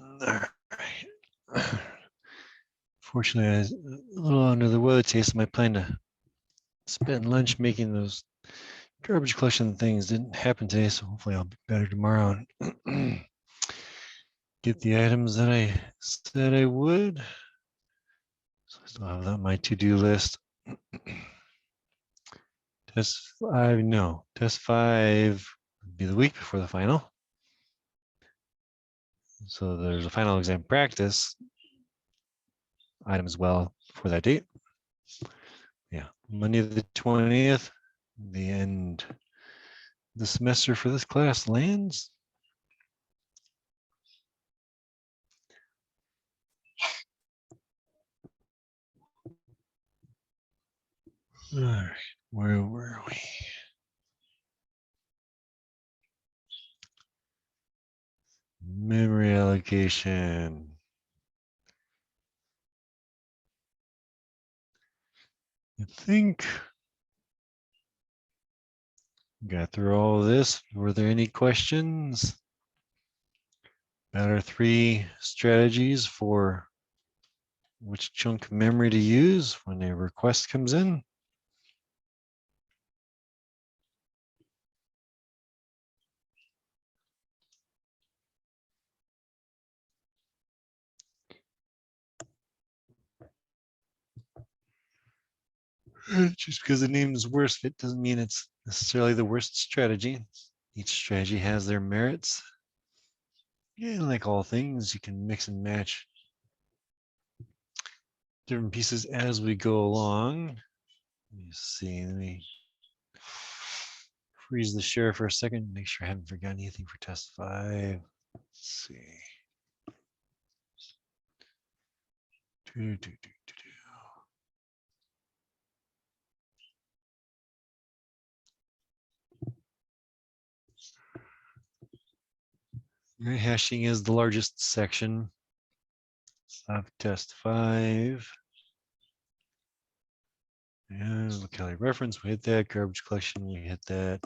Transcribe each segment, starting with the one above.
All right. Fortunately, I was a little under the weather today, so my plan to spend lunch making those garbage collection things didn't happen today, so hopefully I'll be better tomorrow and get the items that I said I would. So I still have that on my to-do list. Test 5, no. Test 5 would be the week before the final. So there's a final exam practice item as well for that date. Yeah, Monday the 20th, the end of the semester for this class lands. All right, where were we? Memory allocation. I think got through all of this. Were there any questions about our 3 strategies for which chunk of memory to use when a request comes in? Just because the name is worst fit doesn't mean it's necessarily the worst strategy. Each strategy has their merits. And like all things, you can mix and match different pieces as we go along. Let me see, let me freeze the share for a second, make sure I haven't forgotten anything for test 5. Let's see. Hashing is the largest section of test 5. And locality reference, we hit that. Garbage collection, we hit that.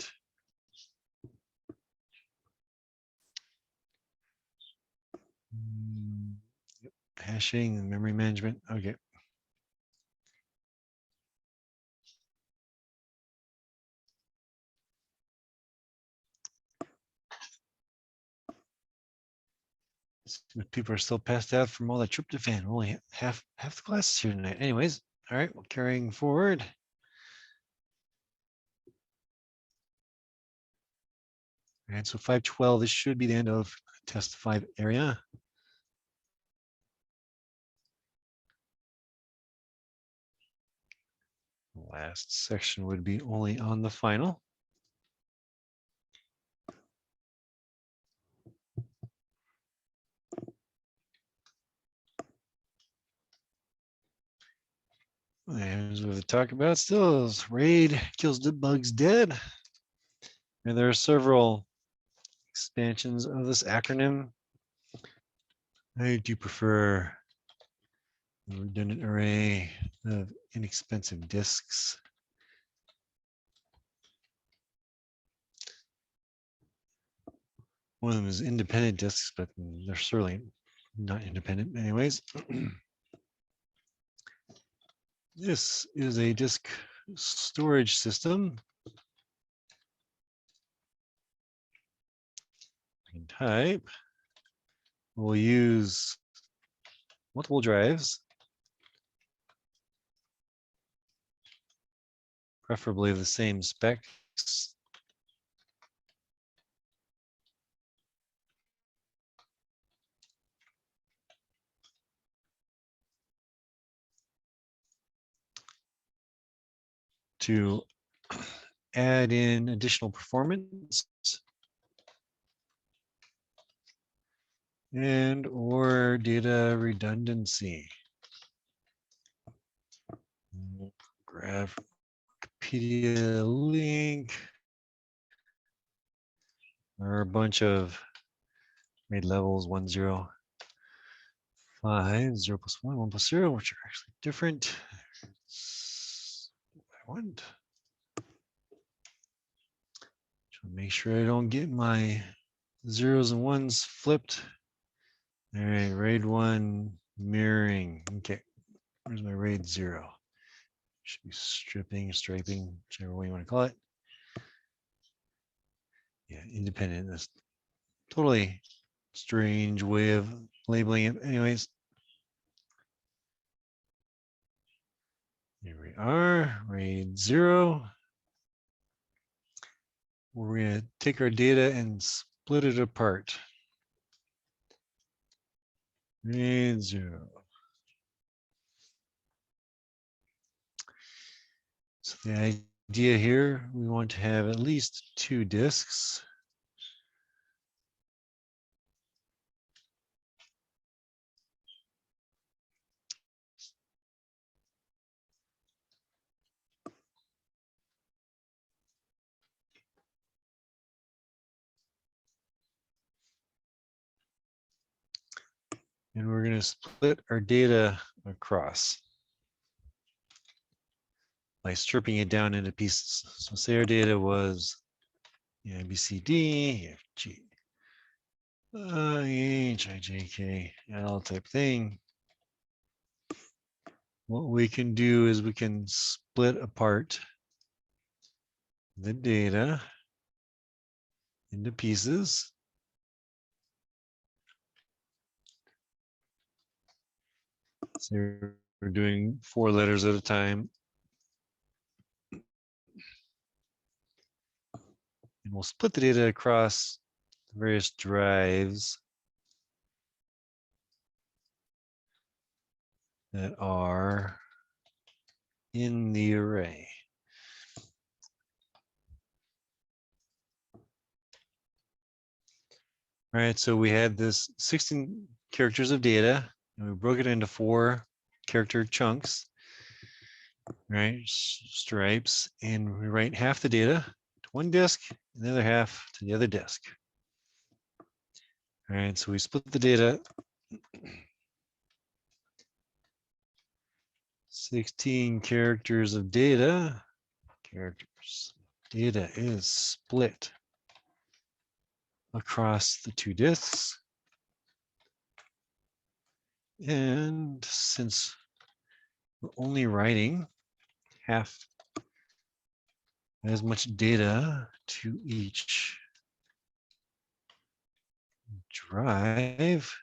Yep. Hashing and memory management. Okay. People are still passed out from all that tryptophan. Only half the class is here tonight. Anyways, all right, well, carrying forward. And so 512, this should be the end of test 5 area. Last section would be only on the final. As we've talked about still, is RAID kills the bugs dead. And there are several expansions of this acronym. I do prefer a redundant array of inexpensive disks. One of them is independent disks, but they're certainly not independent anyways. This is a disk storage system. In type, we'll use multiple drives, preferably the same specs. To add in additional performance and or data redundancy. Grab Wikipedia link. There are a bunch of RAID levels 1, 0, 5, 0 plus 1, 1 plus 0, which are actually different. I want to make sure I don't get my zeros and ones flipped. All right, RAID 1 mirroring. Okay, where's my RAID 0? Should be stripping, striping, whichever way you want to call it. Yeah, independent. That's totally strange way of labeling it. Anyways, here we are, RAID 0. We're going to take our data and split it apart. RAID 0. So the idea here, we want to have at least 2 disks. And we're going to split our data across by stripping it down into pieces. So say our data was A, B, C, D, F, G, H, I, J, K, L type thing. What we can do is we can split apart the data into pieces. So we're doing 4 letters at a time. And we'll split the data across the various drives that are in the array. All right, so we had this 16 characters of data, and we broke it into 4 character chunks, right? Stripes, and we write half the data to one disk, and the other half to the other disk. All right, so we split the data. 16 characters of data. Data is split across the 2 disks. And since we're only writing half as much data to each drive,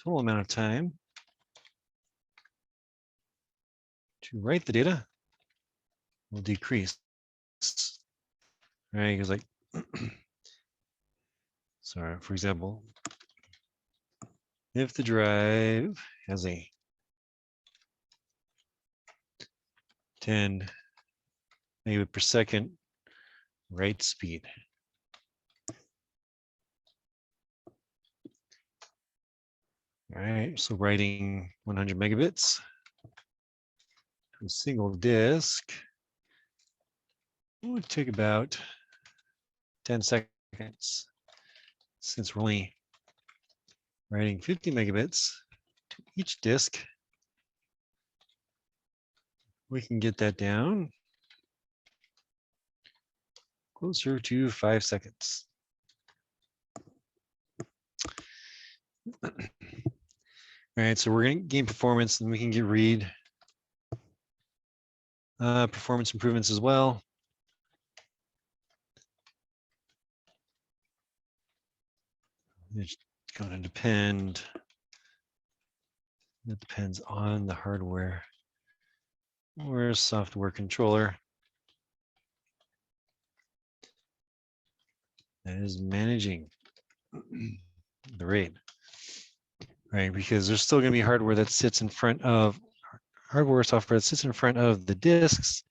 total amount of time to write the data will decrease. Right? Because like, sorry, for example, if the drive has a 10 megabit per second write speed, all right, so writing 100 megabits to a single disk would take about 10 seconds. Since we're only writing 50 megabits to each disk, we can get that down closer to 5 seconds. All right, so we're going to gain performance, and we can get read performance improvements as well. It's going to depend. It depends on the hardware or software controller that is managing the RAID, right? Because there's still going to be hardware that sits in front of software that sits in front of the disks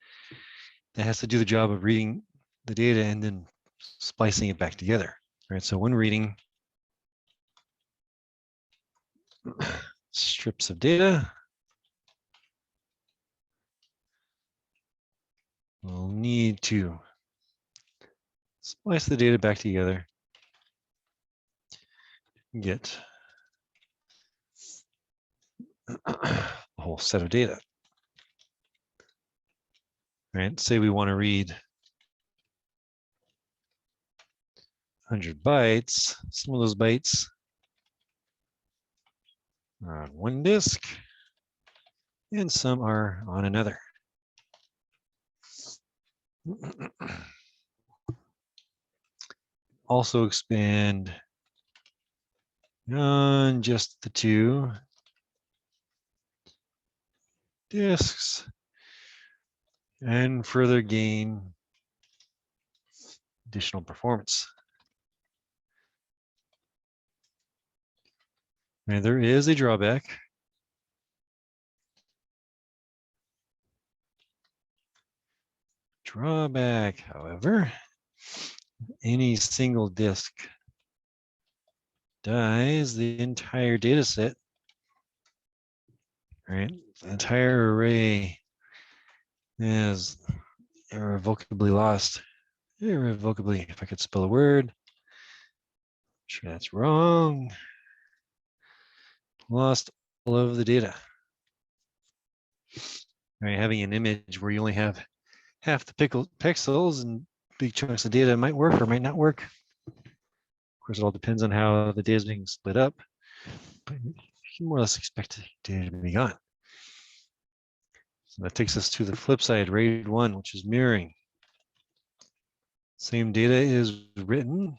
that has to do the job of reading the data and then splicing it back together, right? So when reading strips of data, we'll need to splice the data back together and get a whole set of data. Right? Say we want to read 100 bytes. Some of those bytes are on one disk and some are on another. Also expand on just the two disks and further gain additional performance. And there is a drawback. Drawback, however, any single disk dies, the entire data set, right? The entire array is irrevocably lost. Irrevocably, if I could spell a word. Sure, that's wrong. Lost all of the data. Right, having an image where you only have half the pixels and big chunks of data might work or might not work. Of course, it all depends on how the data is being split up, but you more or less expect data to be gone. So that takes us to the flip side, RAID 1, which is mirroring. Same data is written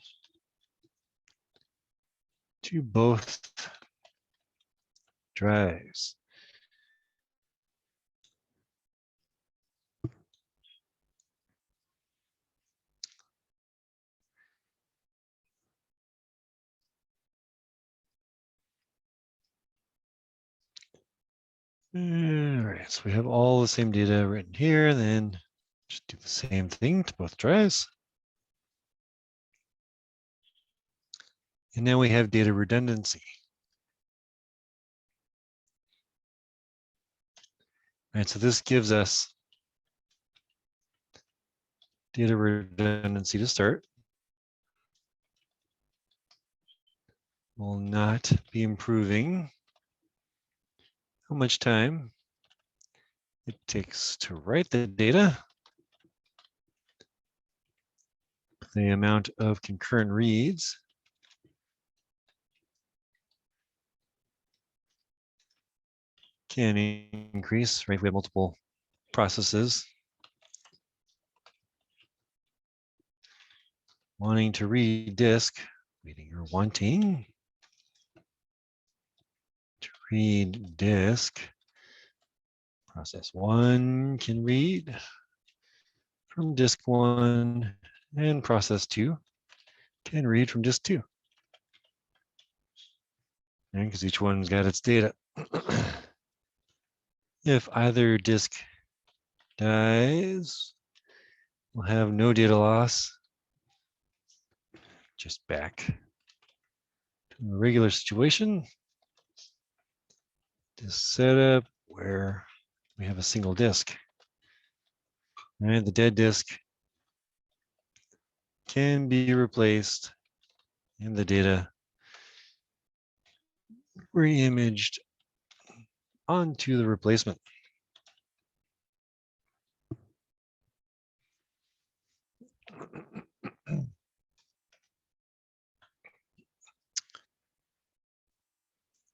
to both drives. All right, so we have all the same data written here, and then just do the same thing to both drives. And now we have data redundancy. All right, so this gives us data redundancy to start. Will not be improving how much time it takes to write the data, the amount of concurrent reads, can increase, right? If we have multiple processes wanting to read disk, wanting to read disk. Process 1 can read from disk 1, and process 2 can read from disk 2. And because each one's got its data. If either disk dies, we'll have no data loss, just back to a regular situation. This setup where we have a single disk. And the dead disk can be replaced and the data re-imaged onto the replacement.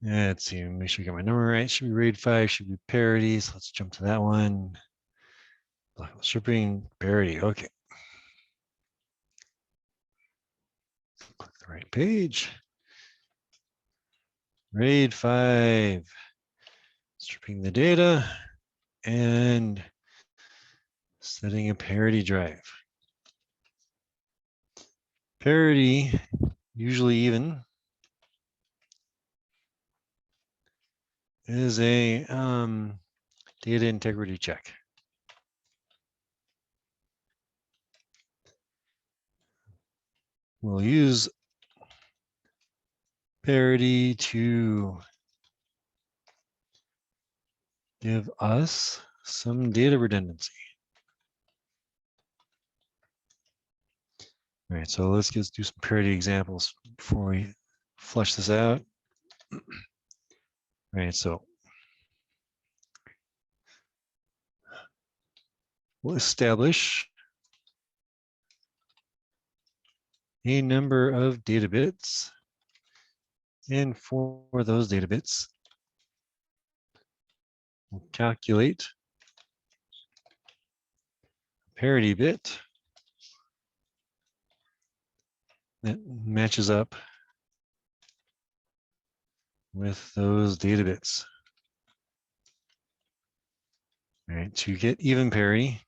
Let's see, make sure we got my number right. Should be RAID 5, should be parity. So let's jump to that one. Stripping parity, okay. Click the right page. RAID 5, stripping the data and setting a parity drive. Parity, usually even, is a data integrity check. We'll use parity to give us some data redundancy. All right, so let's just do some parity examples before we flush this out. All right, so we'll establish a number of data bits, and for those data bits, We'll calculate parity bit that matches up with those data bits. All right, to get even parity,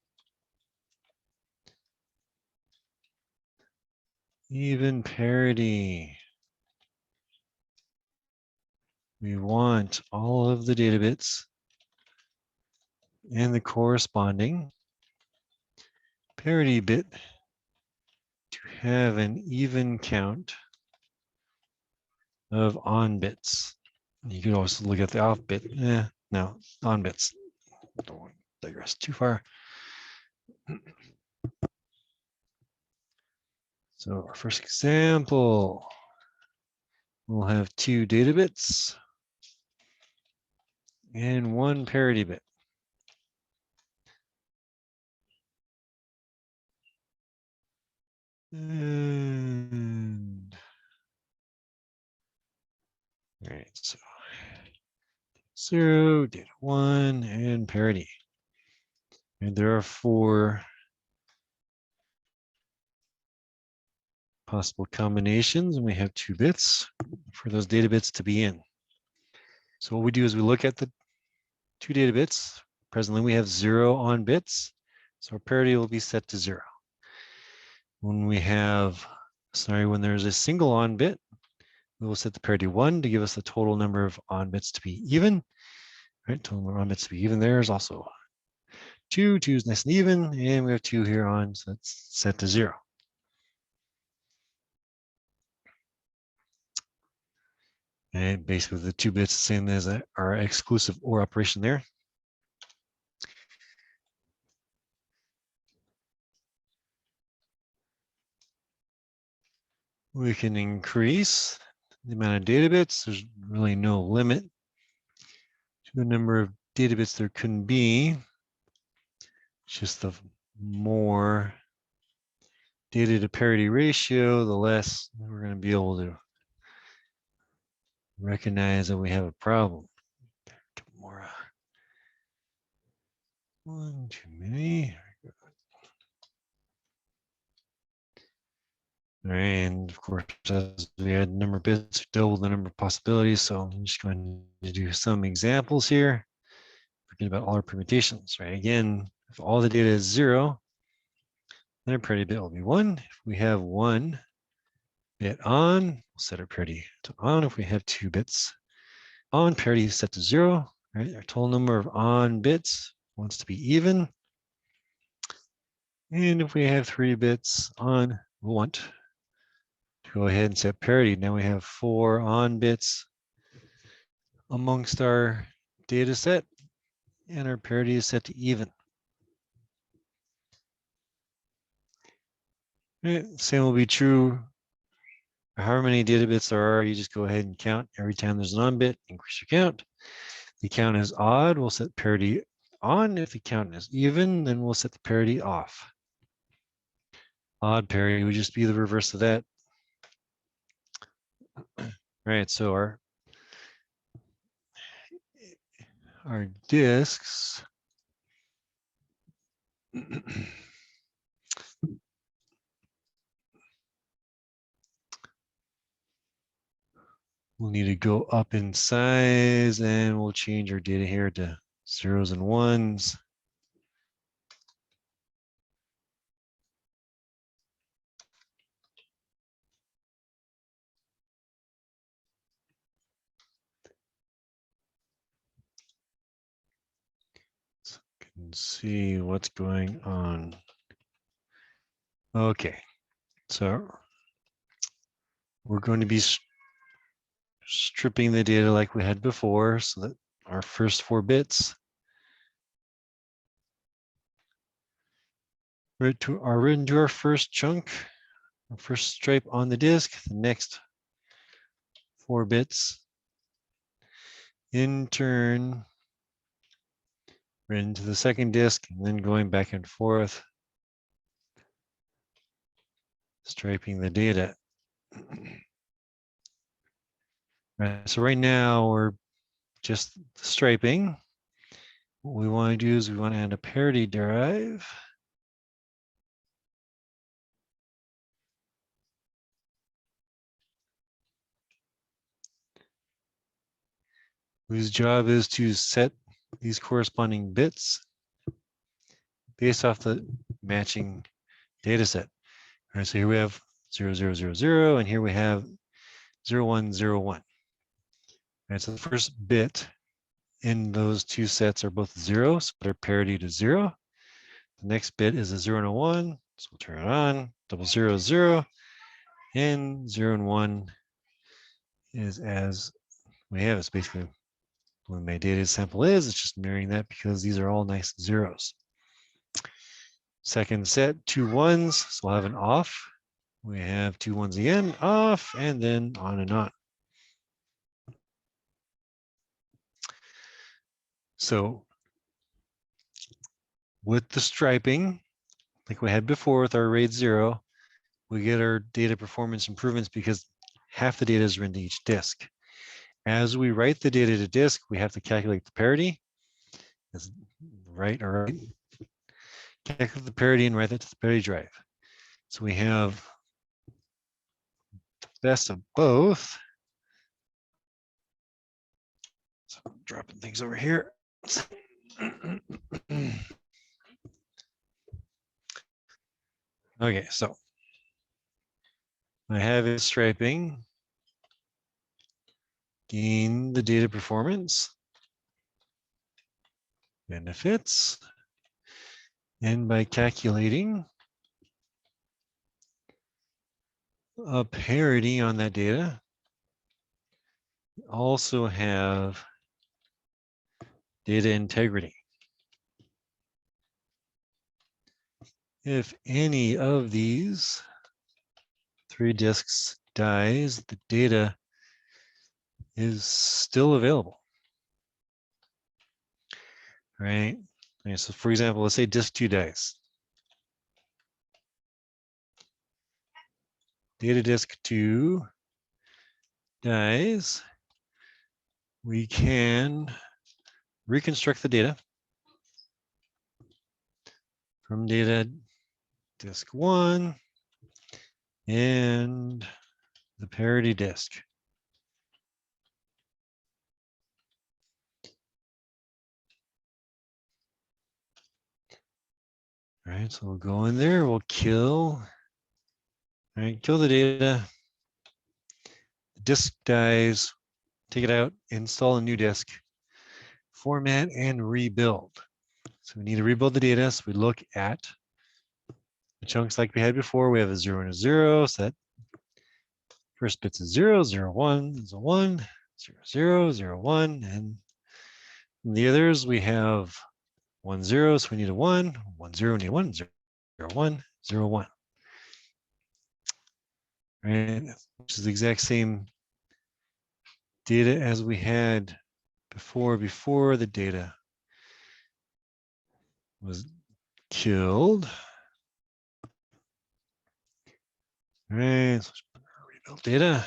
we want all of the data bits and the corresponding parity bit to have an even count of on bits. You could also look at the off bit. No, on bits. Don't digress too far. So our first example, we'll have 2 data bits and 1 parity bit. And all right, so 0, data 1, and parity. And there are 4 possible combinations, and we have 2 bits for those data bits to be in. So what we do is we look at the 2 data bits. Presently we have 0 on bits, so our parity will be set to 0. When there's a single on bit, we will set the parity 1 to give us the total number of on bits to be even. Right, total number of on bits to be even there is also 2. 2 is nice and even, and we have 2 here on, so it's set to 0. And basically the 2 bits, the same as our exclusive OR operation there. We can increase the amount of data bits. There's really no limit to the number of data bits there can be. It's just the more data to parity ratio, the less we're going to be able to recognize that we have a problem. More. One too many. And of course, as we add the number of bits, double the number of possibilities. So I'm just going to do some examples here. Forget about all our permutations, right? Again, if all the data is 0, then our parity bit will be 1. If we have 1 bit on, we'll set our parity to on. If we have 2 bits on, parity is set to 0. Right? Our total number of on bits wants to be even. And if we have 3 bits on, we'll want to go ahead and set parity. Now we have 4 on bits amongst our data set, and our parity is set to even. Right. Same will be true. However many data bits there are, you just go ahead and count. Every time there's an on bit, increase your count. If the count is odd, we'll set parity on. If the count is even, then we'll set the parity off. Odd parity would just be the reverse of that. Right, so our disks we'll need to go up in size, and we'll change our data here to 0s and 1s. So you can see what's going on. Okay, so we're going to be stripping the data like we had before, so that our first 4 bits are written to our first chunk, our first stripe on the disk. The next 4 bits in turn written to the second disk, and then going back and forth, striping the data. Right, so right now we're just striping, what we want to do is we want to add a parity derive. Whose job is to set these corresponding bits based off the matching data set. All right, so here we have 0, 0, 0, 0, and here we have 0, 1, 0, 1. All right, so the first bit in those two sets are both 0, so they're parity to 0. The next bit is a 0 and a 1, so we'll turn it on. 0, 0, 0, and 0 and 1 is as we have. It's basically what my data sample is. It's just mirroring that because these are all nice zeros. Second set, 2 1s, so we'll have an off. We have 2 1s again, off, and then on and on. So with the striping, like we had before with our RAID 0, we get our data performance improvements because half the data is written to each disk. As we write the data to disk, we have to calculate the parity. That's right, all right. Calculate the parity and write that to the parity drive. So we have the best of both. So I'm dropping things over here. Okay, so I have it striping, gain the data performance, benefits, and by calculating a parity on that data, we also have data integrity. If any of these 3 disks dies, the data is still available, right? Okay, so for example, let's say disk 2 dies. Data disk 2 dies. We can reconstruct the data from data disk 1 and the parity disk. All right, so we'll go in there, we'll kill, all right, kill the data. The disk dies, take it out, install a new disk, format and rebuild. So we need to rebuild the data. So we look at the chunks like we had before. We have a 0 and a 0. So that first bit's a 0, 0, 1 is a 1, 0, 0, 0, 1. And the others we have 1, 0. So we need a 1, 1, 0, we need a 1, 0, 0, 1, 0, 1. Right, which is the exact same data as we had before the data was killed. All right, so let's put our rebuild data.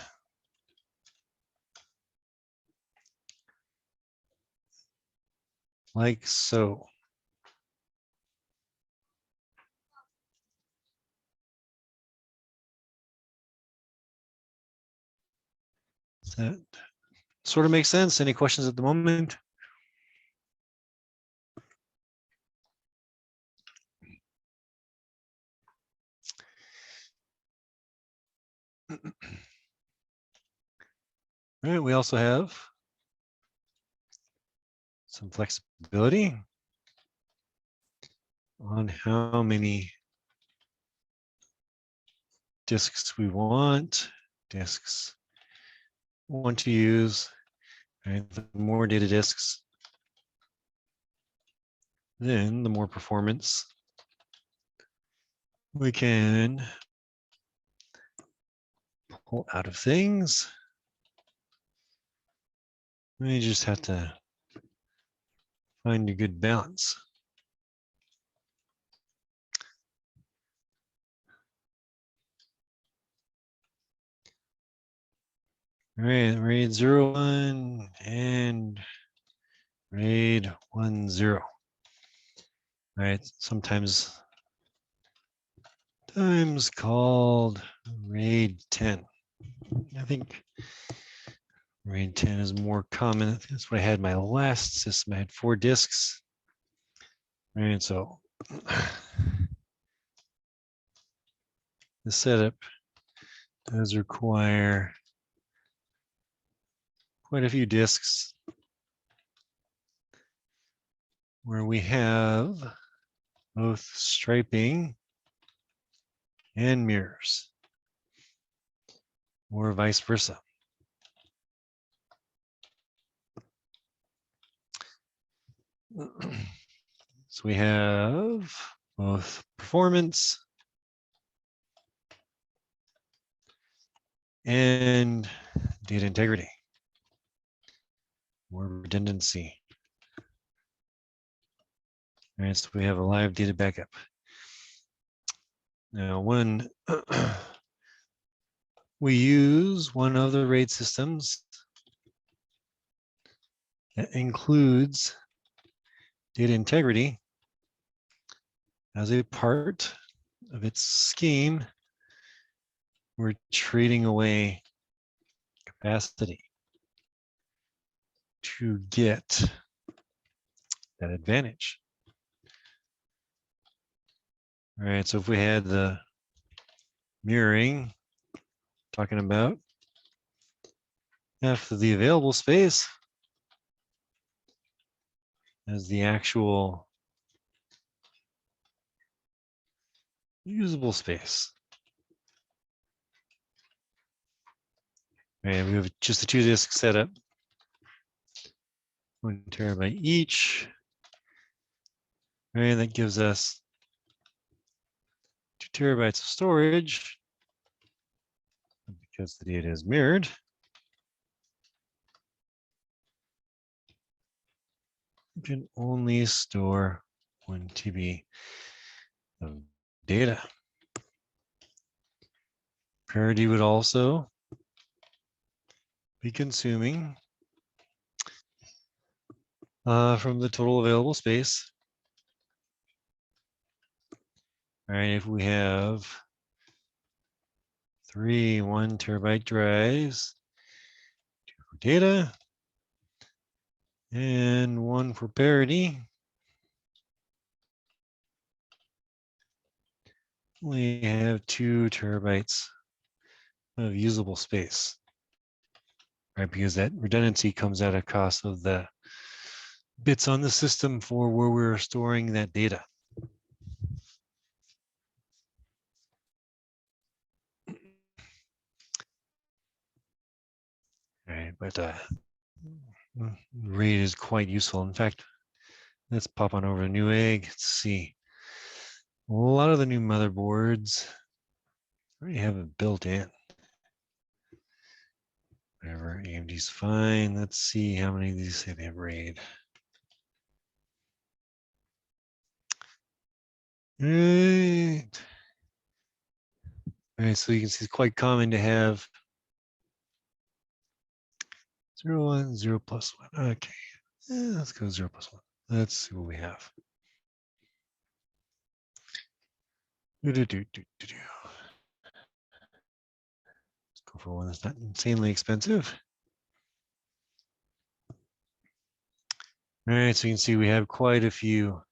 Like so. Does that sort of make sense? Any questions at the moment? All right, we also have some flexibility on how many disks we want, disks want to use. Right, the more data disks, then the more performance we can pull out of things. We just have to find a good balance. All right, RAID 0, 1 and RAID 10. All right, sometimes called RAID 10. I think RAID 10 is more common. That's what I had in my last system. I had 4 disks. And so the setup does require quite a few disks where we have both striping and mirrors, or vice versa. So we have both performance and data integrity, or redundancy. All right, so we have a live data backup. Now, when we use one of the RAID systems that includes data integrity as a part of its scheme, we're trading away capacity to get that advantage. All right, so if we had the mirroring, talking about half of the available space as the actual usable space. All right, we have just the 2 disk setup, 1 terabyte each. All right, that gives us 2 terabytes of storage because the data is mirrored. You can only store 1 TB of data. Parity would also be consuming from the total available space. All right, if we have 3 1 terabyte drives, 2 for data, and 1 for parity, we have 2 terabytes of usable space, right? Because that redundancy comes at a cost of the bits on the system for where we're storing that data. All right, but RAID is quite useful. In fact, let's pop on over to Newegg. Let's see. A lot of the new motherboards already have it built in. Whatever, AMD's fine. Let's see how many of these say they have RAID. Right. All right, so you can see it's quite common to have 0 1 0 plus 1. Okay, let's go 0 plus 1. Let's see what we have. Let's go for one that's not insanely expensive. All right, so you can see we have quite a few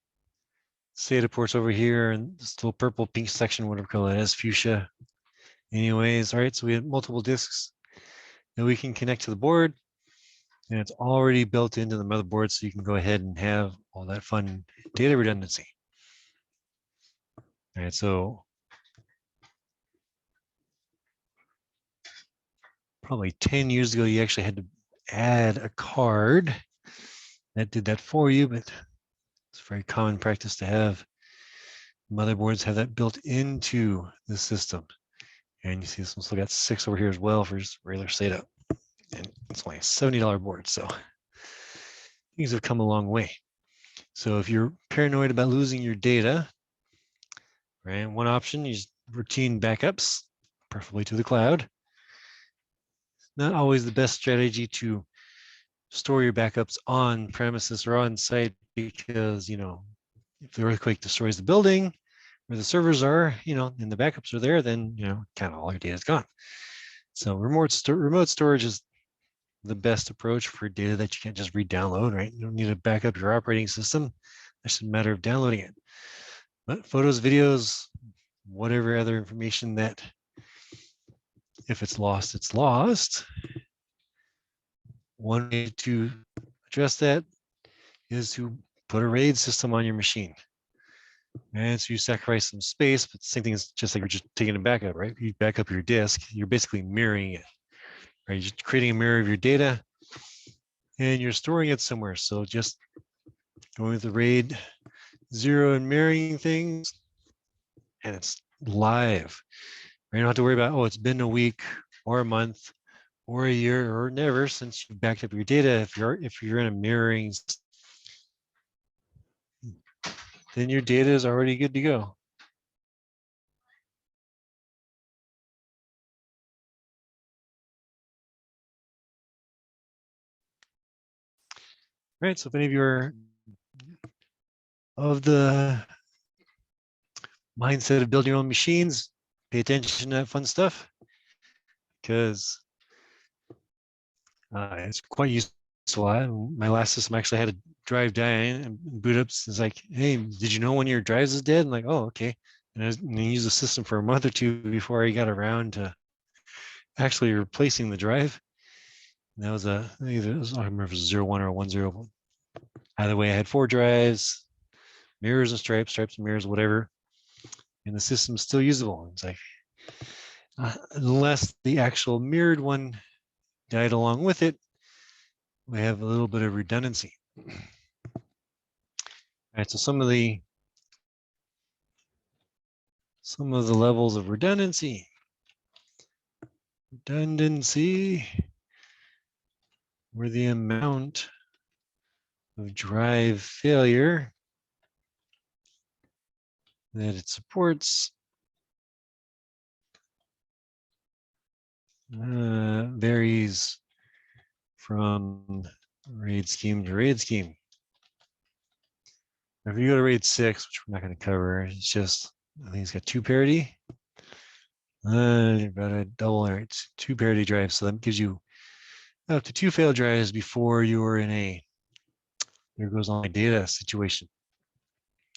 SATA ports over here, and this little purple pink section, whatever color it is, fuchsia. Anyways, all right, so we have multiple disks that we can connect to the board, and it's already built into the motherboard, so you can go ahead and have all that fun data redundancy. All right, so probably 10 years ago, you actually had to add a card that did that for you, but it's very common practice to have motherboards have that built into the system. And you see this one's still got 6 over here as well for just regular SATA. And it's only a $70 board, so things have come a long way. So if you're paranoid about losing your data, right, one option is routine backups, preferably to the cloud. Not always the best strategy to store your backups on premises or on site because, if the earthquake destroys the building where the servers are, and the backups are there, then, kind of all your data is gone. So remote storage is the best approach for data that you can't just re-download, right? You don't need to back up your operating system. It's just a matter of downloading it. But photos, videos, whatever other information that, if it's lost, it's lost. One way to address that is to put a RAID system on your machine. And so you sacrifice some space, but the same thing is just like you're just taking a backup, right? You back up your disk, you're basically mirroring it, right? You're just creating a mirror of your data and you're storing it somewhere. So just going with the RAID 0 and mirroring things, and it's live. You don't have to worry about, oh, it's been a week or a month or a year or never since you backed up your data. If you're in a mirroring, then your data is already good to go. Right, so if any of you are of the mindset of building your own machines, pay attention to that fun stuff, because it's quite useful. My last system actually had a drive die and boot up. It's like, hey, did you know one of your drives is dead? I'm like, oh, okay. And I used the system for a month or two before I got around to actually replacing the drive. And that was I don't remember if it was 01 or 10. Either way, I had 4 drives, mirrors and stripes and mirrors, whatever. And the system's still usable. It's like, unless the actual mirrored one died along with it, we have a little bit of redundancy. All right, so some of the levels of redundancy. Where the amount of drive failure that it supports varies from RAID scheme to RAID scheme. If you go to RAID 6, which we're not going to cover, it's just, I think it's got 2 parity. About a double, it's 2 parity drives. So that gives you up to 2 failed drives before you are in a, there goes all my data situation.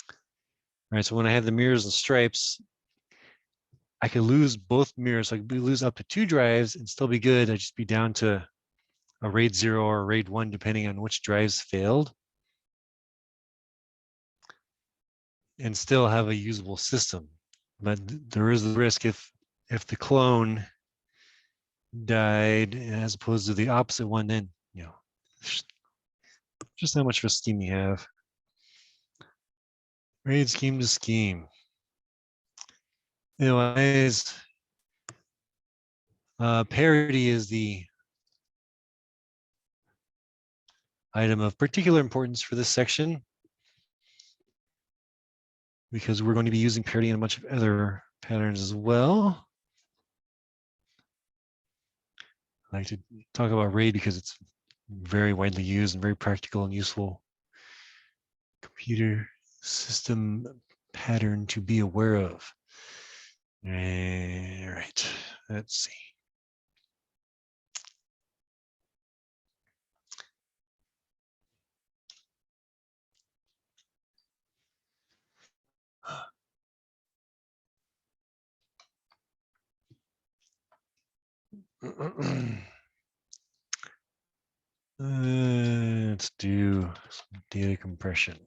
All right, so when I have the mirrors and stripes, I could lose both mirrors. So I could lose up to 2 drives and still be good. I'd just be down to a RAID 0 or a RAID 1, depending on which drives failed, and still have a usable system. But there is the risk if the clone died as opposed to the opposite one, then, just how much of a scheme you have. RAID scheme to scheme. Anyways, parity is the item of particular importance for this section, because we're going to be using parity in a bunch of other patterns as well. I like to talk about RAID because it's very widely used and very practical and useful computer system pattern to be aware of. All right, let's see. Let's do some data compression.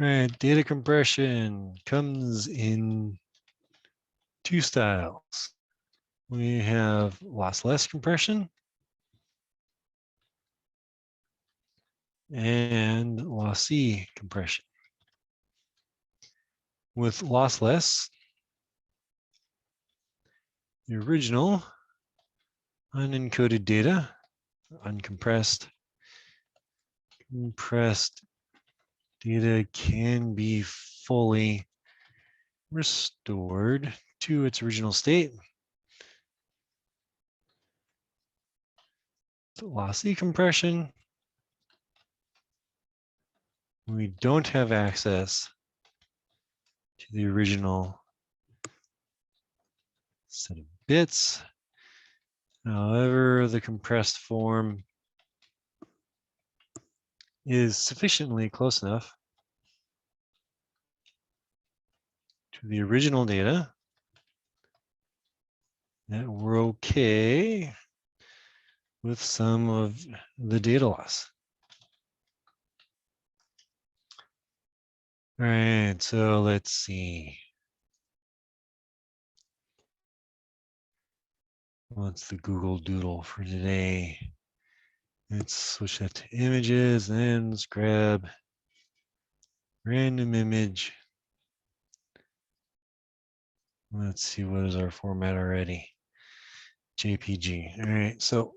All right, data compression comes in 2 styles. We have lossless compression and lossy compression. With lossless, the original unencoded data, uncompressed, compressed data can be fully restored to its original state. lossy compression, we don't have access to the original set of bits. However, the compressed form is sufficiently close enough to the original data that we're okay with some of the data loss. All right, so let's see. What's the Google Doodle for today? Let's switch that to images, and let's grab random image. Let's see, what is our format already? JPG. All right, so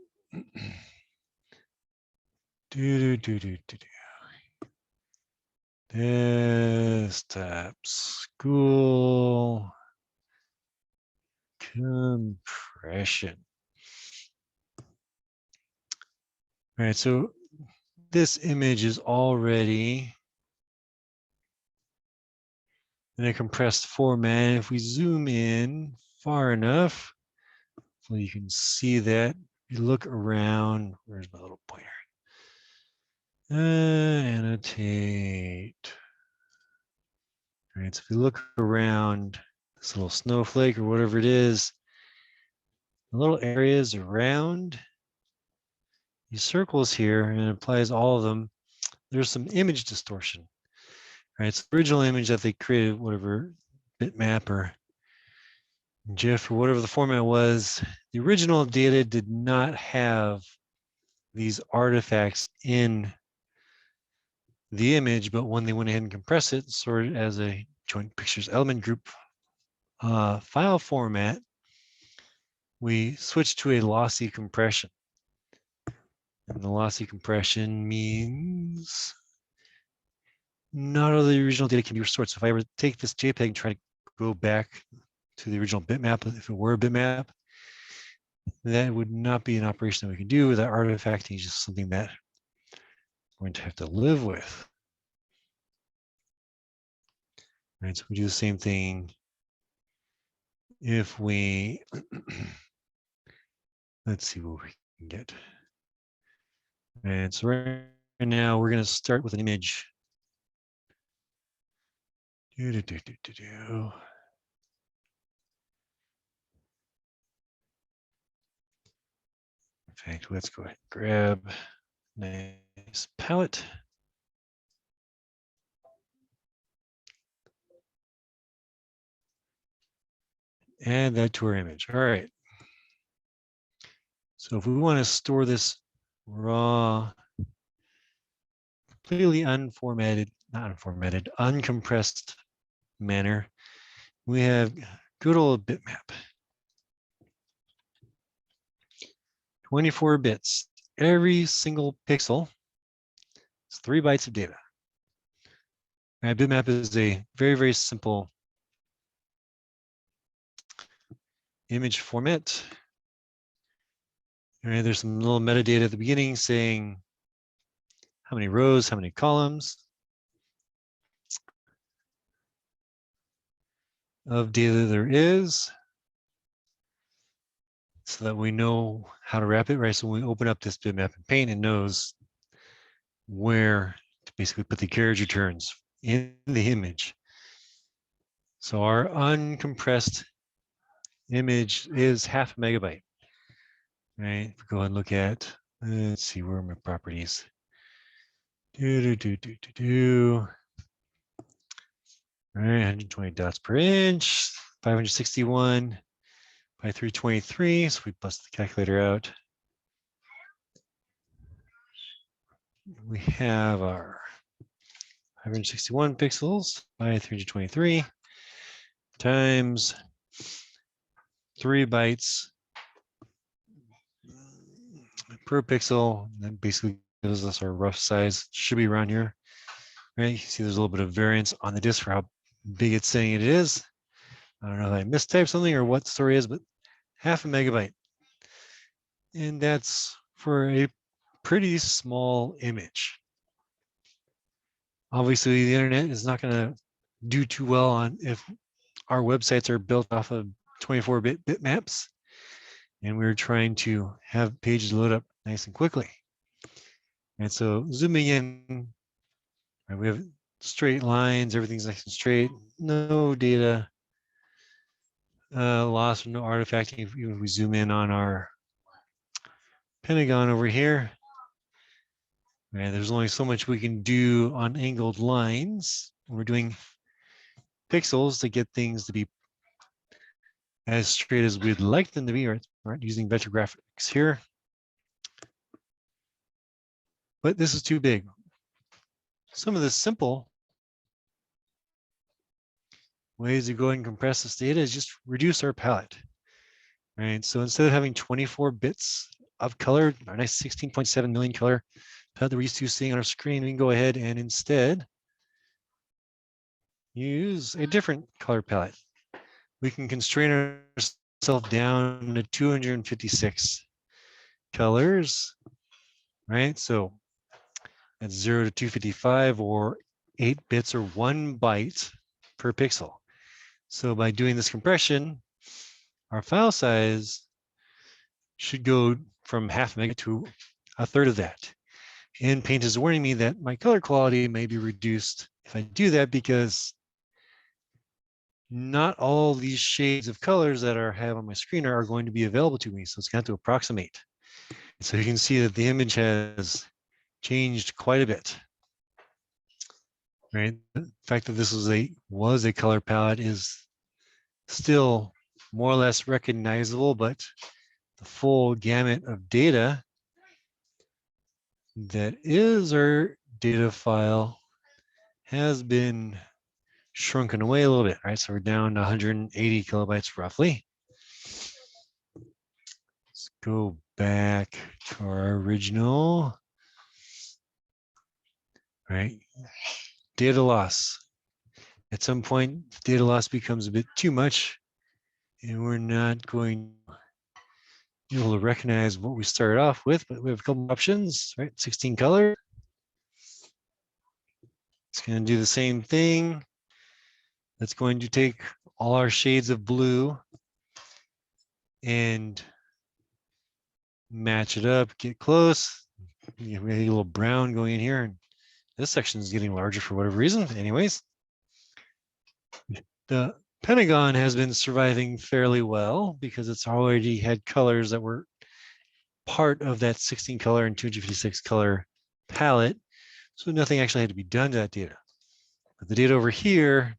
desktop school compression. All right, so this image is already in a compressed format. If we zoom in far enough, so you can see that. You look around. Where's my little pointer? Annotate. All right, so if you look around this little snowflake or whatever it is, the little areas around these circles here, and it applies all of them, there's some image distortion. Right, it's the original image that they created, whatever bitmap or GIF or whatever the format was. The original data did not have these artifacts in the image, but when they went ahead and compressed it, sorted as a joint pictures element group file format, we switched to a lossy compression. And the lossy compression means not all the original data can be restored. So if I were to take this JPEG and try to go back to the original bitmap, if it were a bitmap, that would not be an operation that we can do. That artifacting is just something that we're going to have to live with. Right, so we do the same thing if we, let's see what we can get. And so right now we're going to start with an image. In fact, let's go ahead and grab a nice palette. Add that to our image. All right. So if we want to store this raw, completely unformatted, not unformatted, uncompressed manner, we have good old bitmap. 24 bits. Every single pixel is 3 bytes of data. Right, bitmap is a very, very simple image format. All right, there's some little metadata at the beginning saying how many rows, how many columns of data there is, so that we know how to wrap it, right? So when we open up this bitmap in Paint, it knows where to basically put the carriage returns in the image. So our uncompressed image is 0.5 megabyte, right? If we go ahead and look at, let's see, where are my properties? All right, 120 dots per inch, 561 by 323. So we bust the calculator out. We have our 561 pixels by 323 times 3 bytes per pixel. That basically gives us our rough size. Should be around here, right? You can see there's a little bit of variance on the disk for how big it's saying it is. I don't know if I mistyped something or what the story is, but 0.5 megabyte. And that's for a pretty small image. Obviously, the internet is not going to do too well on if our websites are built off of 24-bit bitmaps, and we're trying to have pages load up nice and quickly. And so zooming in, we have straight lines, everything's nice and straight, no data loss, no artifacting. If we zoom in on our Pentagon over here, and there's only so much we can do on angled lines. We're doing pixels to get things to be as straight as we'd like them to be, right? Using vector graphics here. But this is too big. Some of the simple ways to go ahead and compress this data is just reduce our palette, right? So instead of having 24 bits of color, our nice 16.7 million color palette that we're used to seeing on our screen, we can go ahead and instead use a different color palette. We can constrain ourselves down to 256 colors, right? So that's 0 to 255, or 8 bits or 1 byte per pixel. So by doing this compression, our file size should go from half mega to a third of that. And Paint is warning me that my color quality may be reduced if I do that, because not all these shades of colors that I have on my screen are going to be available to me. So it's going to have to approximate. So you can see that the image has changed quite a bit. Right? The fact that this was a color palette is still more or less recognizable, but the full gamut of data that is our data file has been shrunken away a little bit, right? So we're down to 180 kilobytes roughly. Let's go back to our original, right? Data loss. At some point, data loss becomes a bit too much, and we're not going to be able to recognize what we started off with, but we have a couple options, right? 16 color. It's going to do the same thing. That's going to take all our shades of blue and match it up, get close. We have a little brown going in here, and this section is getting larger for whatever reason. Anyways, the Pentagon has been surviving fairly well because it's already had colors that were part of that 16 color and 256 color palette. So nothing actually had to be done to that data. But the data over here,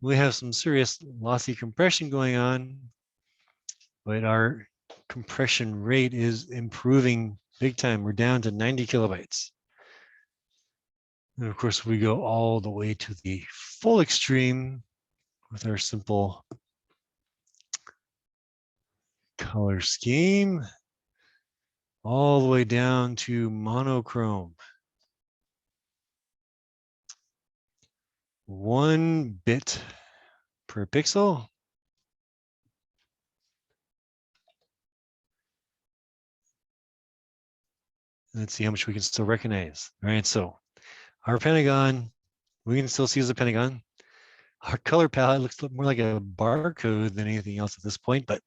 we have some serious lossy compression going on, but our compression rate is improving big time. We're down to 90 kilobytes. And of course, we go all the way to the full extreme with our simple color scheme, all the way down to monochrome. 1 bit per pixel. Let's see how much we can still recognize. All right, so our Pentagon, we can still see as a Pentagon. Our color palette looks more like a barcode than anything else at this point, but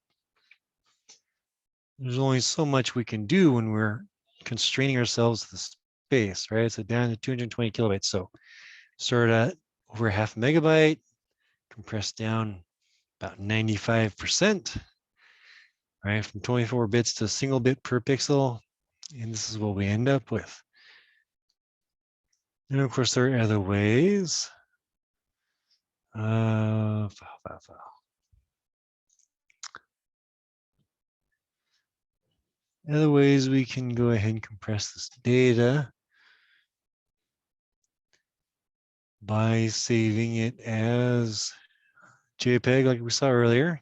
there's only so much we can do when we're constraining ourselves to the space, right? So down to 220 kilobytes. So start at over half megabyte, compress down about 95%, right? From 24 bits to a single bit per pixel. And this is what we end up with. And of course, there are other ways. Other ways we can go ahead and compress this data by saving it as JPEG, like we saw earlier.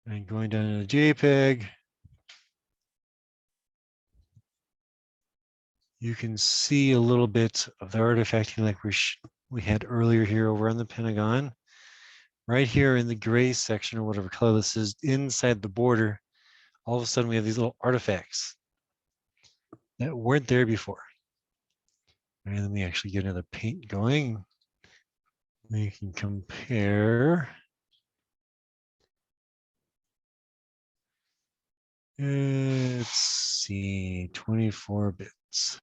And going down to JPEG, you can see a little bit of the artifacting like we had earlier here over on the Pentagon. Right here in the gray section, or whatever color this is, inside the border, all of a sudden we have these little artifacts that weren't there before. And let me actually get another paint going. We can compare. Let's see, 24 bits.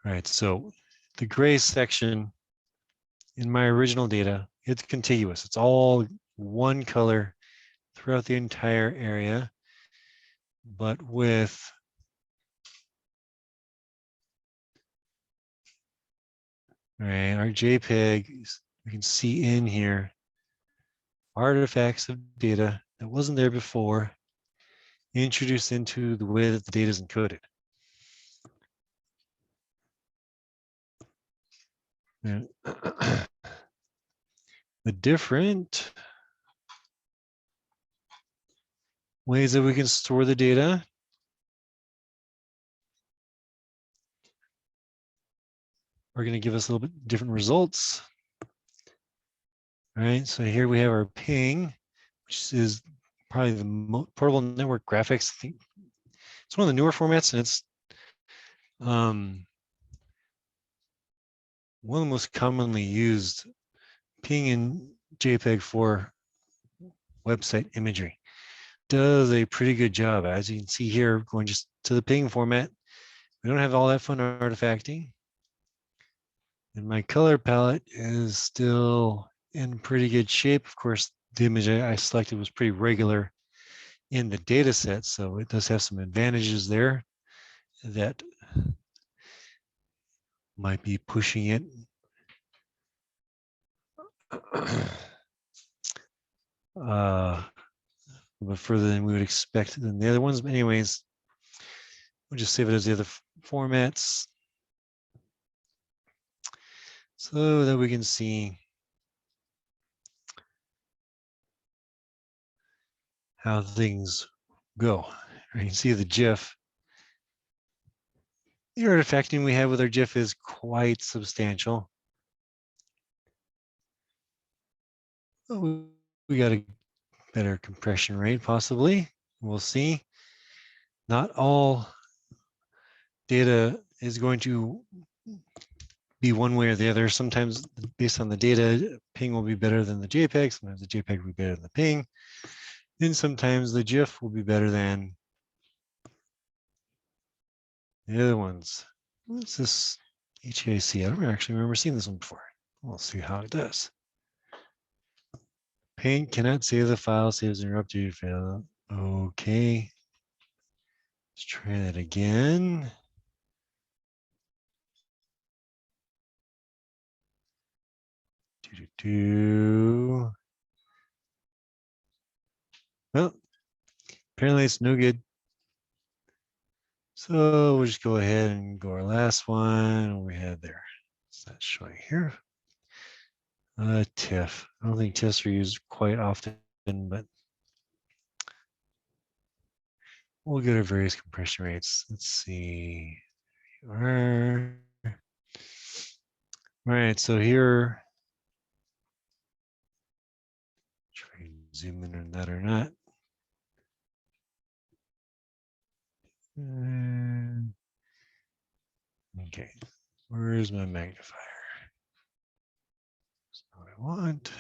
All right, so the gray section in my original data, it's contiguous. It's all one color throughout the entire area, but with our JPEG, we can see in here artifacts of data that wasn't there before, introduced into the way that the data is encoded. And the different ways that we can store the data are going to give us a little bit different results. All right, so here we have our ping, which is probably the portable network graphics. I think it's one of the newer formats, and it's one of the most commonly used ping in JPEG for website imagery. Does a pretty good job. As you can see here, going just to the ping format, we don't have all that fun artifacting. And my color palette is still in pretty good shape. Of course, the image I selected was pretty regular in the data set, so it does have some advantages there that might be pushing it a bit further than we would expect than the other ones. But anyways, we'll just save it as the other formats so that we can see how things go. You can see the GIF. The artifacting we have with our GIF is quite substantial. Oh, we got a better compression rate, possibly. We'll see. Not all data is going to be one way or the other. Sometimes, based on the data, ping will be better than the JPEG. Sometimes the JPEG will be better than the ping. And sometimes the GIF will be better than the other ones. What's this HAC? I don't actually remember seeing this one before. We'll see how it does. Paint cannot save the file, saves interrupted fail. Okay. Let's try that again. Well, apparently it's no good. So we'll just go ahead and go our last one we had there. Is that showing here? TIFF. I don't think TIFFs are used quite often, but we'll get our various compression rates. Let's see. All right, so here, try and zoom in on that or not. Okay, where's my magnifier? That's not what I want.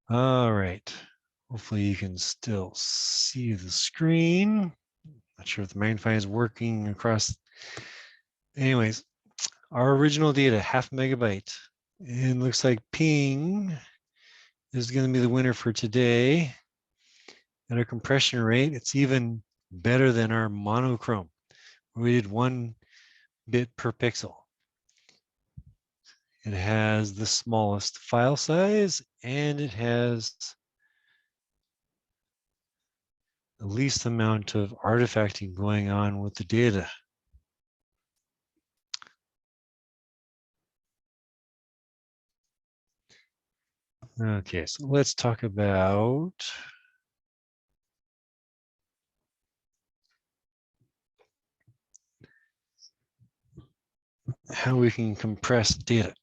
All right, hopefully you can still see the screen. Not sure if the magnify is working across. Anyways, our original data, 0.5 megabyte. And looks like ping is going to be the winner for today. At our compression rate, it's even better than our monochrome. We did 1 bit per pixel. It has the smallest file size and it has the least amount of artifacting going on with the data. Okay, so let's talk about how we can compress data.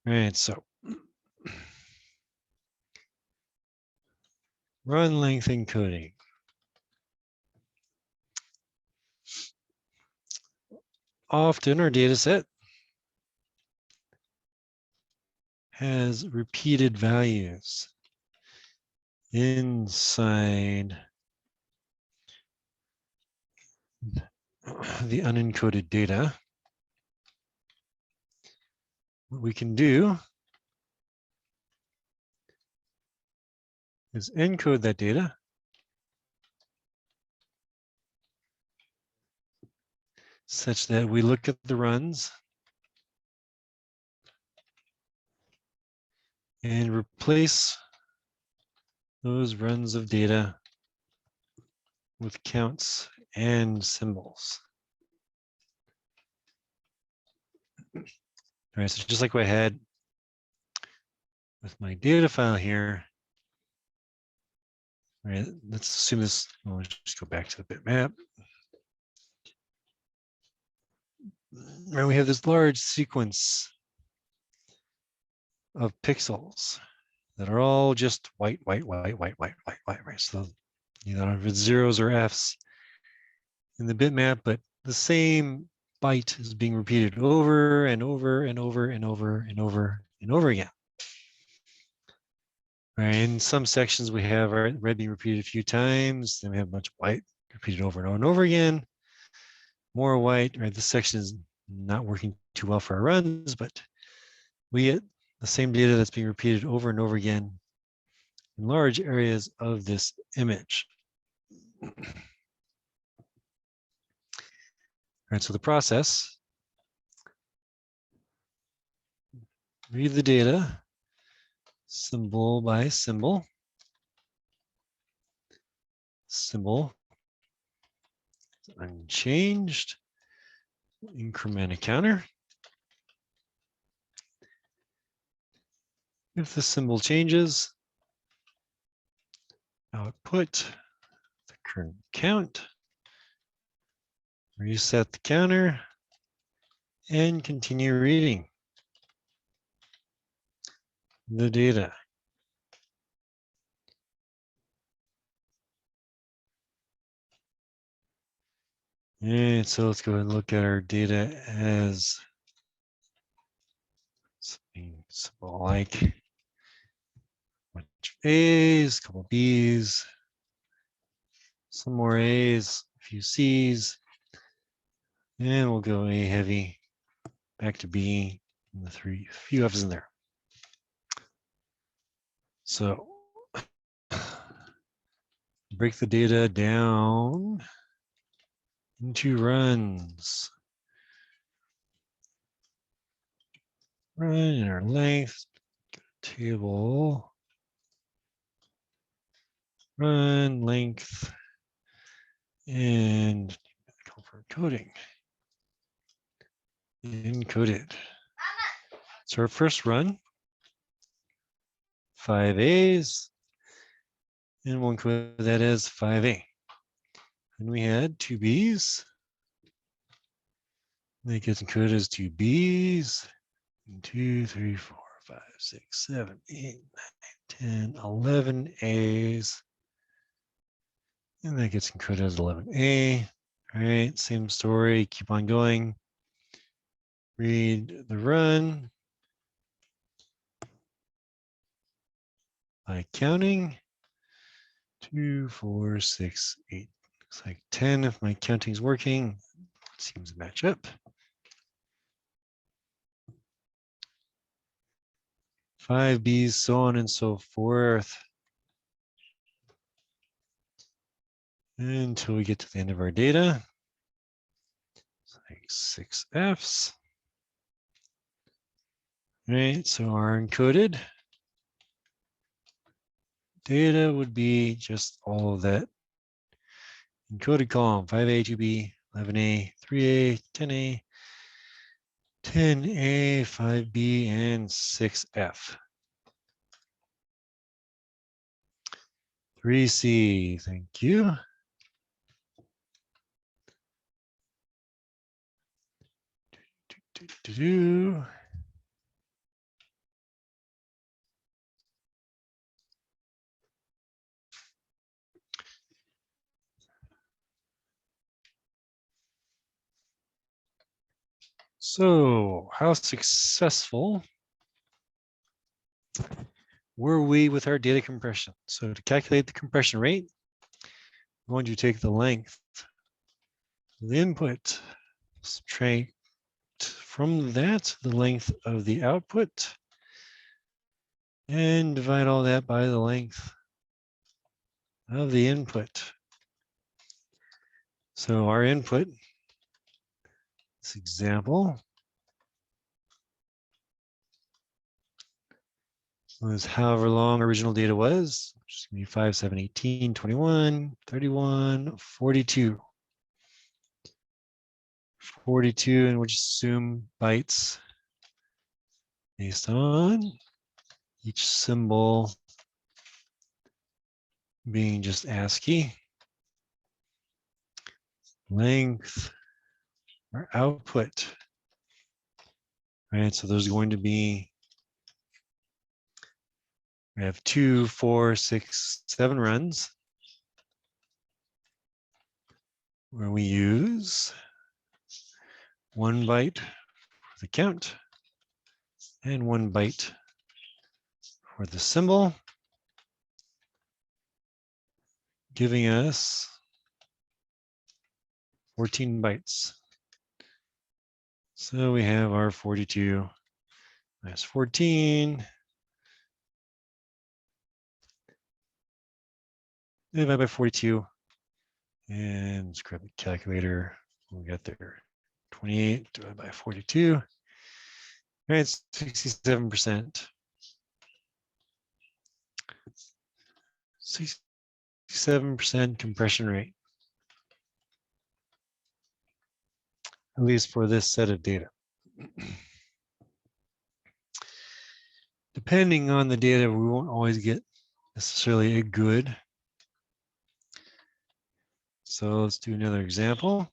Right, so run length encoding. Often our data set has repeated values inside the unencoded data. What we can do is encode that data such that we look at the runs and replace those runs of data with counts and symbols. All right, so just like what I had with my data file here, all right, let's assume this, let's just go back to the bitmap. Right, we have this large sequence of pixels that are all just white, white, white, white, white, white, white, right? So you don't have zeros or Fs in the bitmap, but the same byte is being repeated over and over and over and over and over and over again. Right, in some sections we have red being repeated a few times, then we have a bunch of white repeated over and over and over again. More white, right? This section is not working too well for our runs, but we get the same data that's being repeated over and over again in large areas of this image. All right, so the process, read the data symbol by symbol. Symbol unchanged, increment a counter. If the symbol changes, output the current count, reset the counter, and continue reading the data. And so let's go ahead and look at our data as something simple like a bunch of A's, a couple B's, some more A's, a few C's, and we'll go A heavy, back to B, and the few F's in there. So break the data down into runs. Run in our length, table, run length, and call for encoding. Encoded. So our first run, 5 A's, and we'll encode that as 5A. And we had 2 B's. That gets encoded as 2 B's. 2, 3, 4, 5, 6, 7, 8, 9, 10, 11 A's. And that gets encoded as 11A. All right, same story, keep on going. Read the run by counting. 2, 4, 6, 8. Looks like 10 if my counting's working. Seems to match up. 5 B's, so on and so forth. Until we get to the end of our data. It's like 6 F's. All right, so our encoded data would be just all of that encoded column, 5A, 2B, 11A, 3A, 10A, 10A, 5B, and 6F. 3C, thank you. Do. So, how successful were we with our data compression? So to calculate the compression rate, we're going to take the length of the input, subtract from that the length of the output, and divide all that by the length of the input. So our input, this example, was however long original data was, which is going to be 5, 7, 18, 21, 31, 42. 42, and we'll just assume bytes based on each symbol being just ASCII. Length, our output. Right, so there's going to be, we have 2, 4, 6, 7 runs where we use 1 byte for the count and 1 byte for the symbol, giving us 14 bytes. So we have our 42 minus 14 divided by 42, and let's grab a calculator. We got there 28 divided by 42. Right, it's 67%. 67% compression rate, at least for this set of data. Depending on the data, we won't always get necessarily a good. So let's do another example.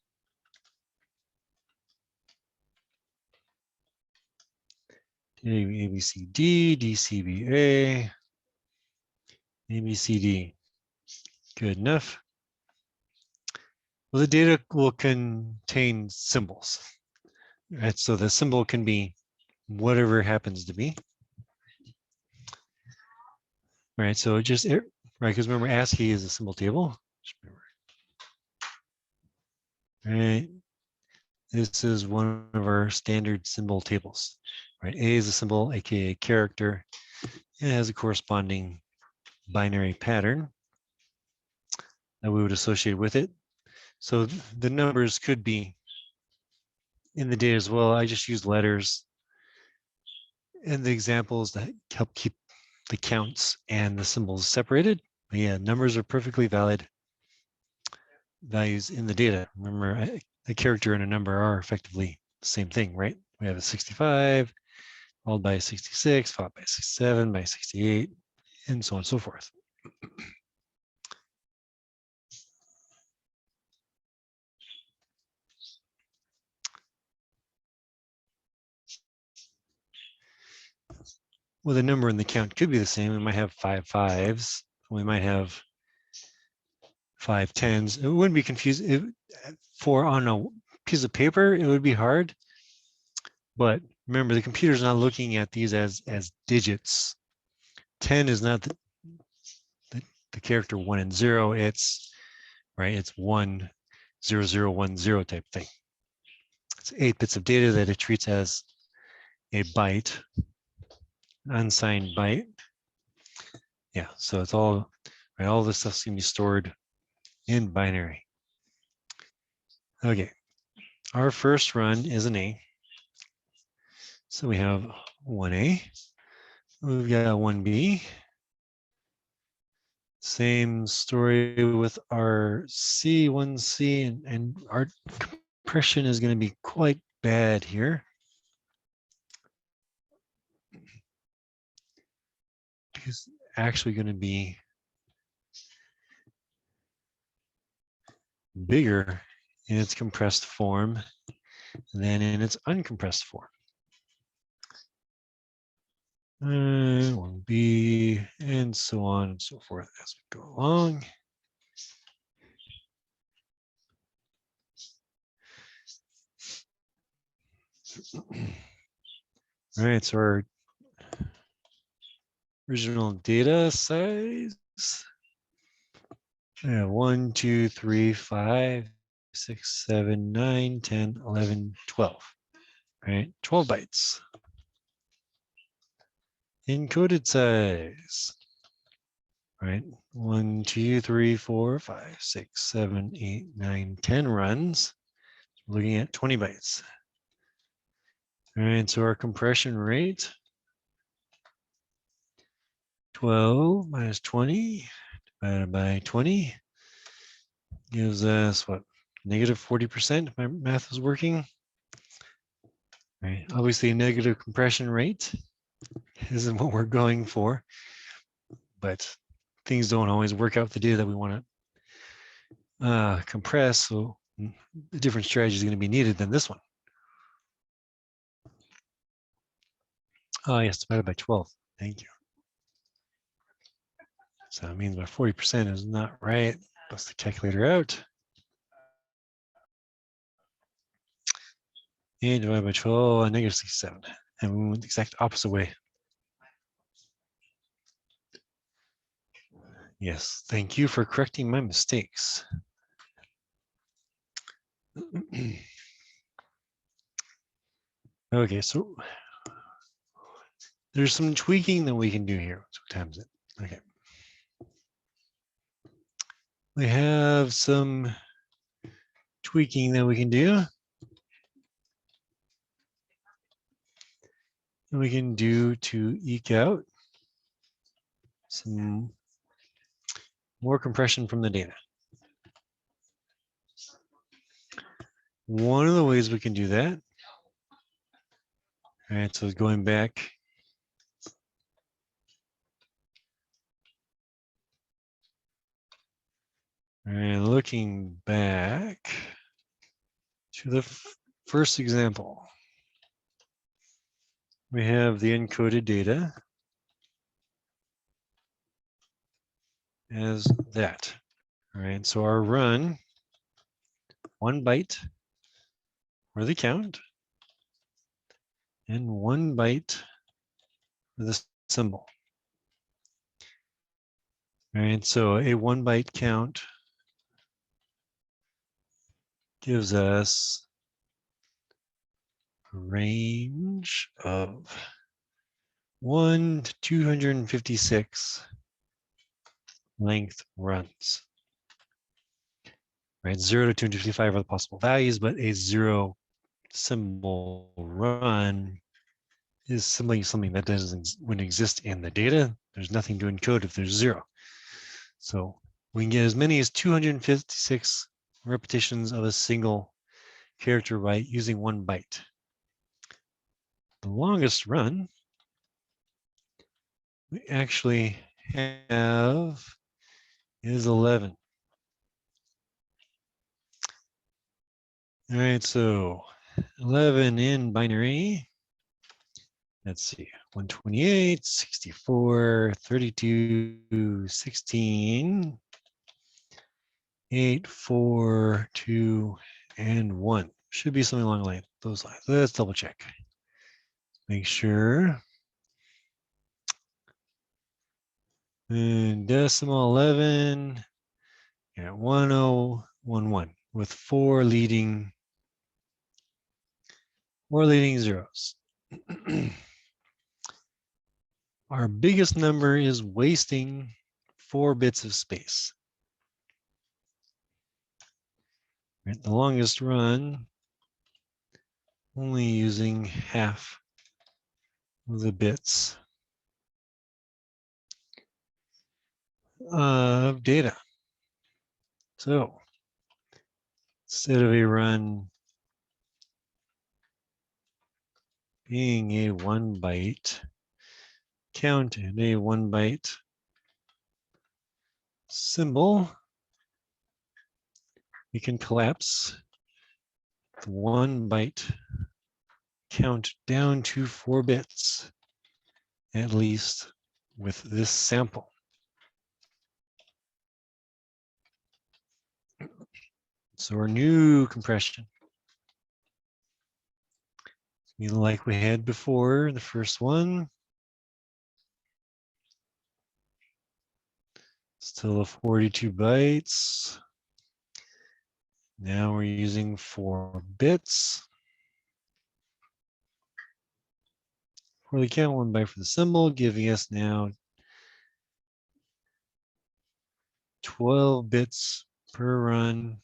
ABCD, DCBA, ABCD. Good enough. Well, the data will contain symbols. Right? So the symbol can be whatever it happens to be. Right, so just, right, because remember ASCII is a symbol table. Right, this is one of our standard symbol tables. Right, A is a symbol, aka character. It has a corresponding binary pattern that we would associate with it. So the numbers could be in the data as well. I just use letters and the examples that help keep the counts and the symbols separated. But yeah, numbers are perfectly valid values in the data. Remember, a character and a number are effectively the same thing, right? We have a 65 followed by a 66, followed by 67, by 68, and so on and so forth. Well, the number and the count could be the same. We might have 5 5s. We might have 5 10s. It wouldn't be confusing. For on a piece of paper, it would be hard. But remember, the computer's not looking at these as digits. 10 is not the character 1 and 0. It's right. It's 1 0 0 1 0 type thing. It's 8 bits of data that it treats as a byte, unsigned byte. Yeah, so it's all right. All this stuff's gonna be stored in binary. Okay, our first run is an A. So we have 1A. We've got 1B. Same story with our C, 1C, and our compression is going to be quite bad here. is actually going to be bigger in its compressed form than in its uncompressed form. 1b, and so on and so forth as we go along. All right, so our original data size, 1, 2, 3, 5, 6, 7, 9, 10, 11, 12. Right, 12 bytes. Encoded size. Right, 1, 2, 3, 4, 5, 6, 7, 8, 9, 10 runs. We're looking at 20 bytes. All right, so our compression rate, 12 minus 20 divided by 20 gives us what? Negative 40%, if my math is working. Right, obviously negative compression rate isn't what we're going for, but things don't always work out the data that we want to compress, so a different strategy is going to be needed than this one. Oh yes, divided by 12. Thank you. So that means my 40% is not right. Bust the calculator out. And divided by 12, negative 67. And we went the exact opposite way. Yes, thank you for correcting my mistakes. Okay, so there's some tweaking that we can do here. So times it. Okay. We have some tweaking that we can do. And we can do to eke out some more compression from the data. One of the ways we can do that, all right, so going back and looking back to the first example, we have the encoded data as that. All right, so our run, 1 byte for the count, and 1 byte for the symbol. All right, so a 1 byte count gives us a range of 1 to 256 length runs. Right, 0 to 255 are the possible values, but a 0 symbol run is simply something that wouldn't exist in the data. There's nothing to encode if there's 0. So we can get as many as 256 repetitions of a single character byte using 1 byte. The longest run we actually have is 11. All right, so 11 in binary. Let's see, 128, 64, 32, 16, 8, 4, 2, and 1. Should be something along those lines. Let's double check. Make sure. And decimal 11, yeah, 1011 with 4 leading zeros. Our biggest number is wasting 4 bits of space. Right, the longest run, only using half of the bits of data. So instead of a run being a 1 byte count and a 1 byte symbol, we can collapse the 1 byte count down to 4 bits, at least with this sample. So our new compression, like we had before, the first one, still a 42 bytes. Now we're using 4 bits for the count, 1 byte for the symbol, giving us now 12 bits per run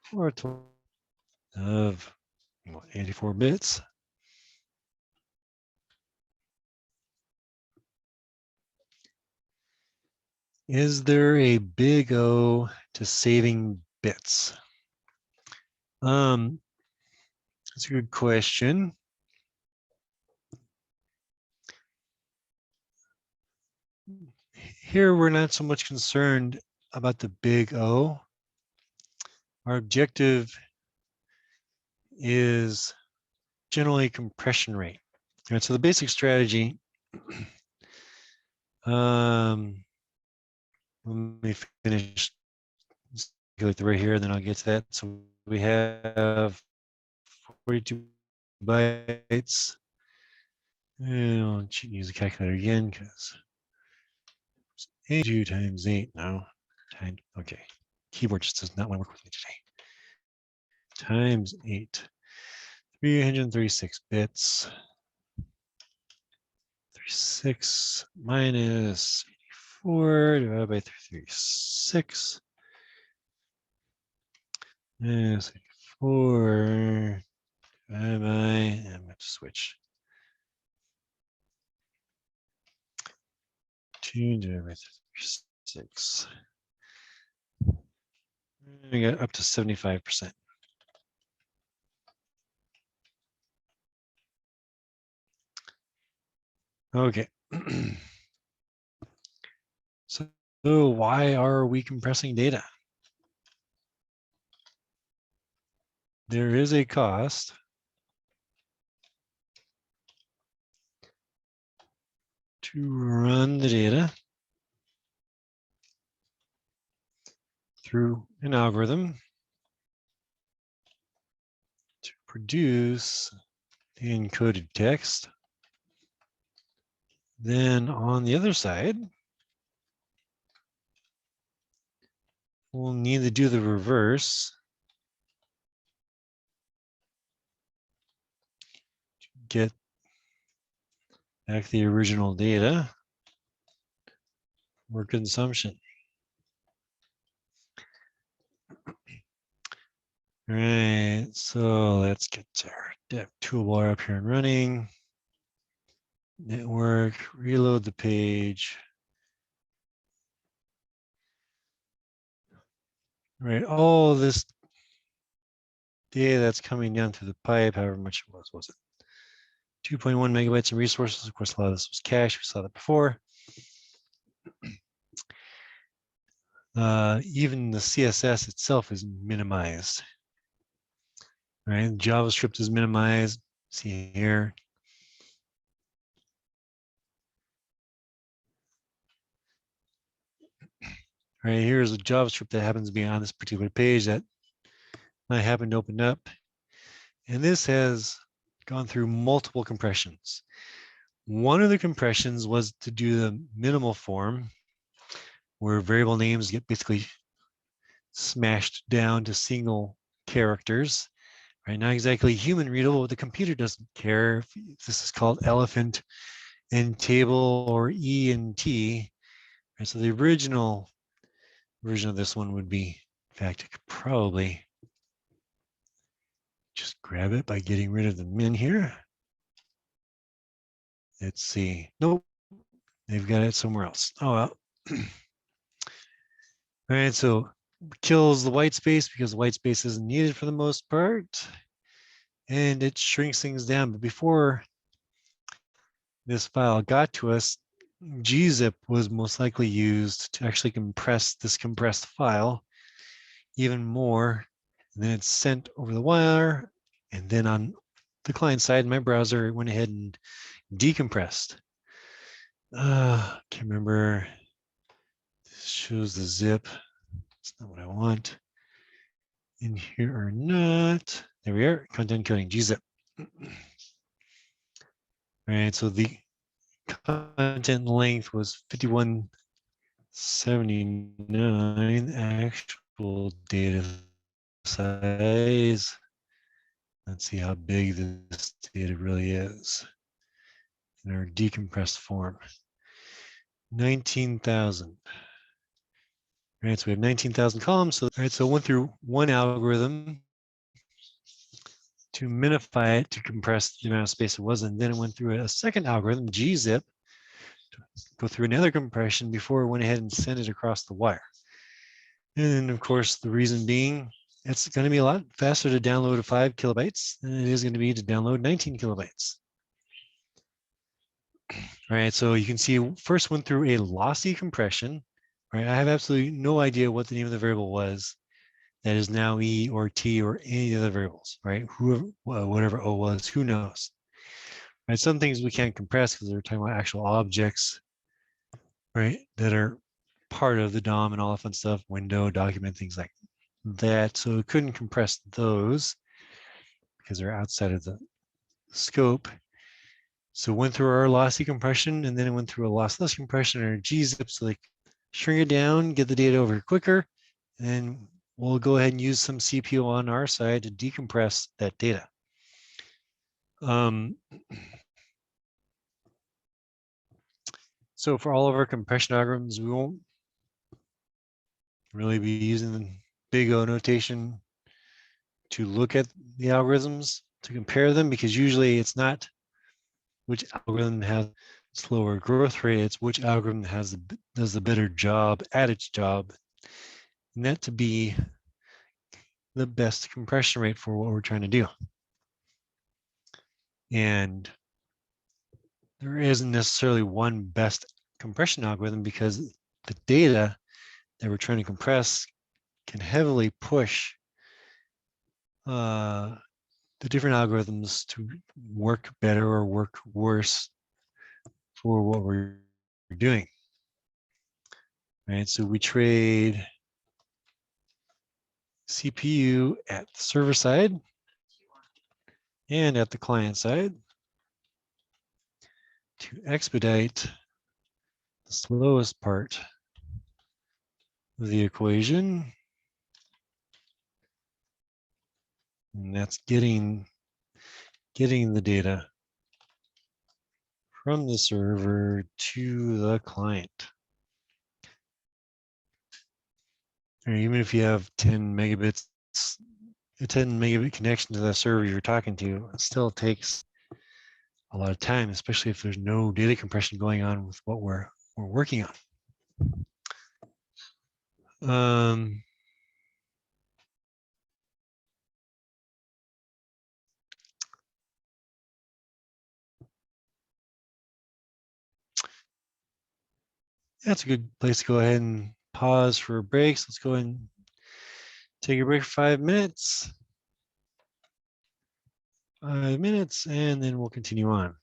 for a total of 84 bits. Is there a big O to saving bits? That's a good question. Here, we're not so much concerned about the big O. Our objective is generally compression rate. All right, so the basic strategy, let me finish right here, then I'll get to that. So we have 42 bytes. I'll use a calculator again because 82 times 8 now. Okay, keyboard just does not want to work with me today. Times 8, 336 bits. 36 minus 84 divided by 336. Minus 84 divided by, I'm going to switch. 2 divided by 36. We got up to 75%. Okay. So why are we compressing data? There is a cost to run the data through an algorithm to produce the encoded text. Then on the other side, we'll need to do the reverse to get back the original data for consumption. All right, so let's get our dev toolbar up here and running. Network, reload the page. All right, all this data that's coming down through the pipe, however much it was it 2.1 megabytes in resources? Of course, a lot of this was cache. We saw that before. Even the CSS itself is minimized. Right, JavaScript is minimized. See here. Right, here's a JavaScript that happens to be on this particular page that I happen to open up. And this has gone through multiple compressions. One of the compressions was to do the minimal form, where variable names get basically smashed down to single characters. Right, not exactly human readable, but the computer doesn't care if this is called elephant and table or E and T. Right, so the original version of this one would be, in fact, I could probably just grab it by getting rid of the min here. Let's see. Nope, they've got it somewhere else. Oh well. All right, so kills the white space because the white space isn't needed for the most part. And it shrinks things down. But before this file got to us, gzip was most likely used to actually compress this compressed file even more. And then it's sent over the wire. And then on the client side, my browser went ahead and decompressed. Can't remember. This shows the zip. It's not what I want. In here or not. There we are. Content coding gzip. All right. So the content length was 5179. Actual data size. Let's see how big this data really is in our decompressed form. 19,000. Right, so we have 19,000 columns. So, all right, so I went through one algorithm to minify it to compress the amount of space it was, and then it went through a second algorithm, gzip, to go through another compression before it went ahead and sent it across the wire. And then, of course, the reason being, it's going to be a lot faster to download 5 kilobytes than it is going to be to download 19 kilobytes. All right, so you can see first went through a lossy compression. Right, I have absolutely no idea what the name of the variable was. That is now E or T or any of the variables, right? Whoever, whatever O was, who knows? Right, some things we can't compress because we're talking about actual objects, right? That are part of the DOM and all that fun stuff, window, document, things like that. So we couldn't compress those because they're outside of the scope. So went through our lossy compression, and then it went through a lossless compression or gzip, so they shrink it down, get the data over quicker, and we'll go ahead and use some CPU on our side to decompress that data. So for all of our compression algorithms, we won't really be using the big O notation to look at the algorithms to compare them, because usually it's not which algorithm has slower growth rate, it's which algorithm does the better job at its job, and that to be the best compression rate for what we're trying to do. And there isn't necessarily one best compression algorithm, because the data that we're trying to compress can heavily push the different algorithms to work better or work worse for what we're doing. Right, so we trade CPU at the server side and at the client side to expedite the slowest part of the equation. And that's getting the data from the server to the client. Or even if you have 10 megabits, a 10 megabit connection to the server you're talking to, it still takes a lot of time, especially if there's no data compression going on with what we're working on. That's a good place to go ahead and pause for breaks. Let's go ahead and take a break for 5 minutes. 5 minutes, and then we'll continue on.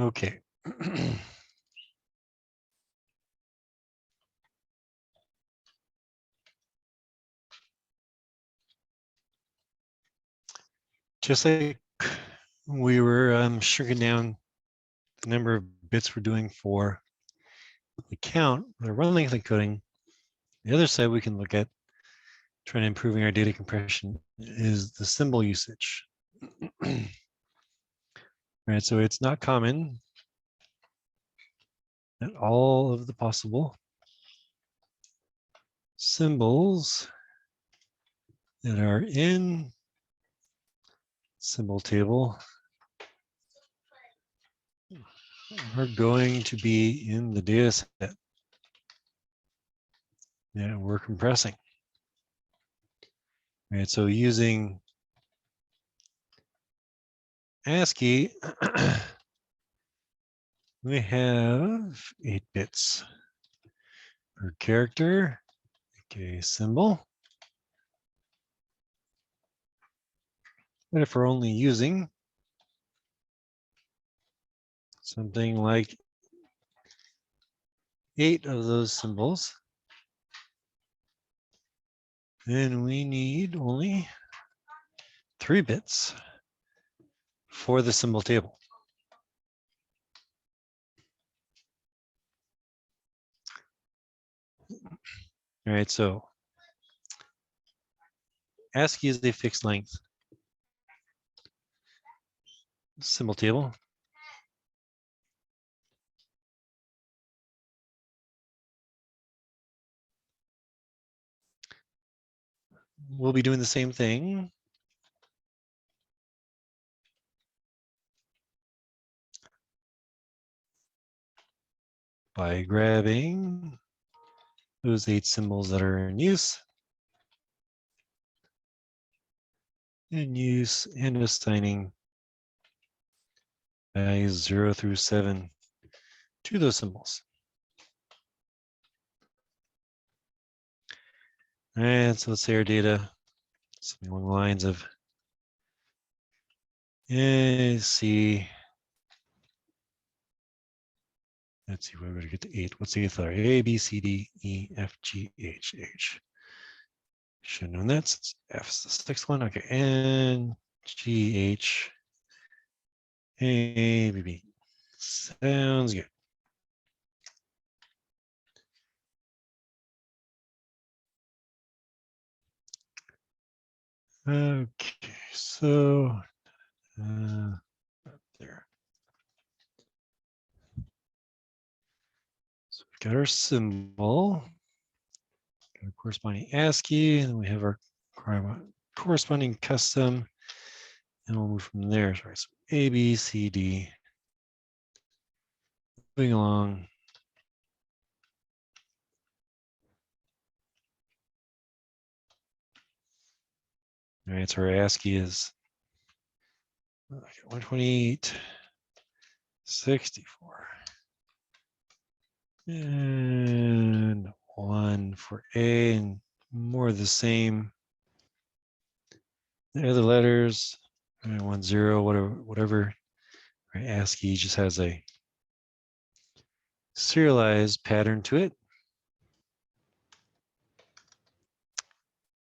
Okay. Just like we were shrinking down the number of bits we're doing for the count, the run length encoding, the other side we can look at trying to improving our data compression is the symbol usage. Right, so it's not common that all of the possible symbols that are in symbol table are going to be in the data set that we're compressing. Right, so using ASCII, we have 8 bits per character, aka symbol. But if we're only using something like 8 of those symbols, then we need only 3 bits for the symbol table. All right, so ASCII is a fixed length symbol table. We'll be doing the same thing by grabbing those 8 symbols that are in use and assigning values 0 through 7 to those symbols. And so let's say our data, something along the lines of C. Let's see, we're going to get to 8. What's the 8th letter? A, B, C, D, E, F, G, H, H. Should have known that since F is the 6th one. Okay, N, G, H, A, B, B. Sounds good. Okay, so there. So we've got our symbol, got our corresponding ASCII, and we have our corresponding custom, and we'll move from there. Sorry, so A, B, C, D. Moving along. All right, so our ASCII is 128, 64. And 1 for A, and more of the same. The other letters, 1, 0, whatever. Right, ASCII just has a serialized pattern to it.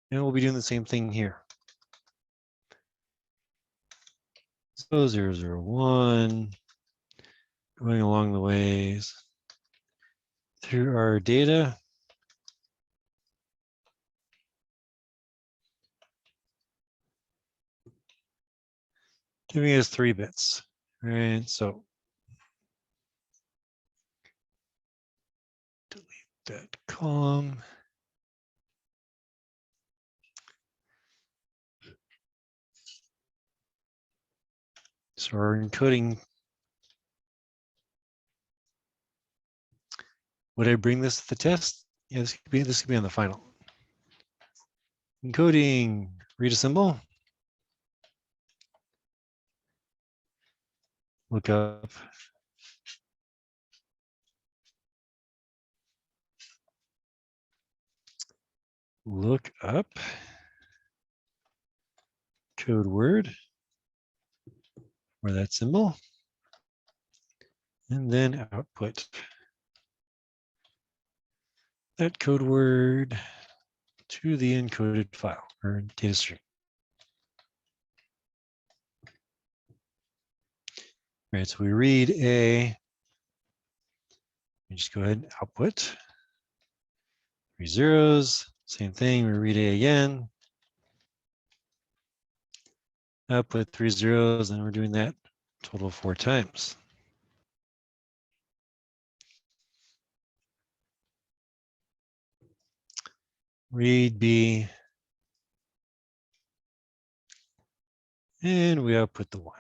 And we'll be doing the same thing here. So 0, 0, 1, going along the ways through our data. Giving us 3 bits, right? So delete that column. So our encoding, would I bring this to the test? Yeah, this could be on the final. Encoding, read a symbol. Look up. Look up code word for that symbol. and then output that code word to the encoded file or data stream. All right, so we read A, we just go ahead and output 3 zeros, same thing, we read A again, output 3 zeros, and we're doing that a total of 4 times. Read B, and we output the 1.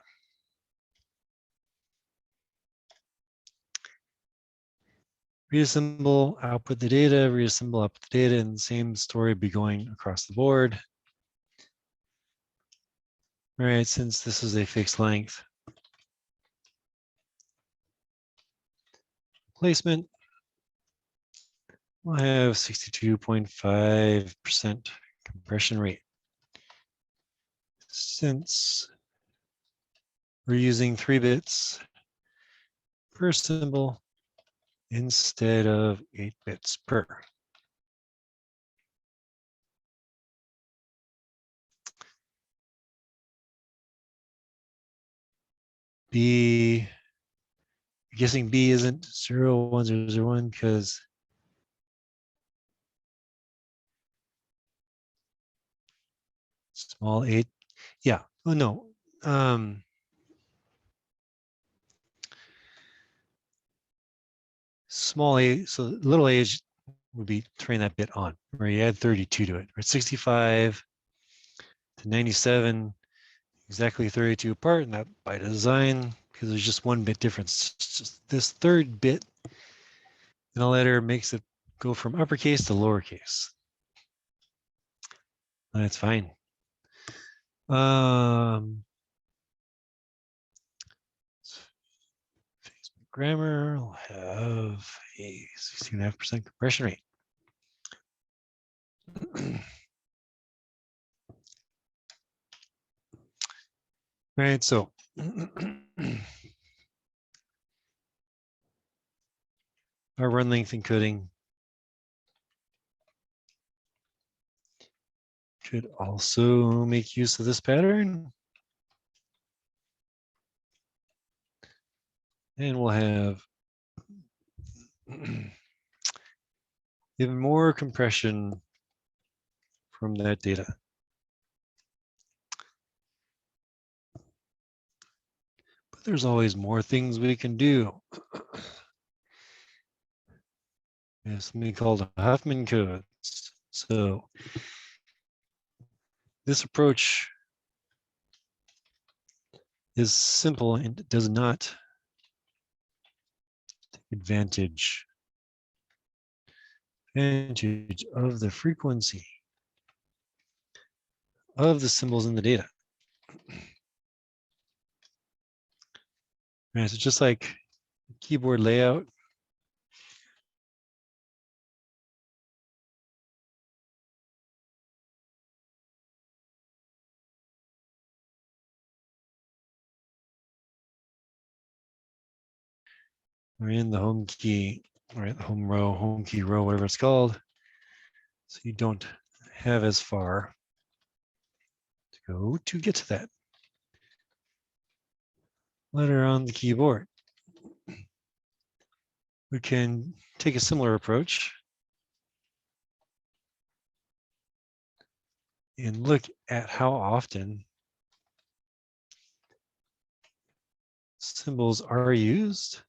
Reassemble, output the data, reassemble, output the data, and the same story be going across the board. All right, since this is a fixed length placement, we'll have 62.5% compression rate. Since we're using 3 bits per symbol instead of 8 bits per. B, I'm guessing B isn't 01001 because small 8. Yeah. Oh no. Small a, so little a would be turning that bit on, where you add 32 to it. Or 65 to 97, exactly 32 apart, and that by design, because there's just 1 bit difference. Just this 3rd bit in a letter makes it go from uppercase to lowercase. That's fine. Grammar will have a 16.5% compression rate. Right, so our run length encoding should also make use of this pattern. And we'll have even more compression from that data. But there's always more things we can do. There's something called Huffman codes. So this approach is simple and does not take advantage of the frequency of the symbols in the data. Right, so just like keyboard layout, we're in the home key, right? The home row, home key row, whatever it's called. So you don't have as far to go to get to that letter on the keyboard. We can take a similar approach and look at how often symbols are used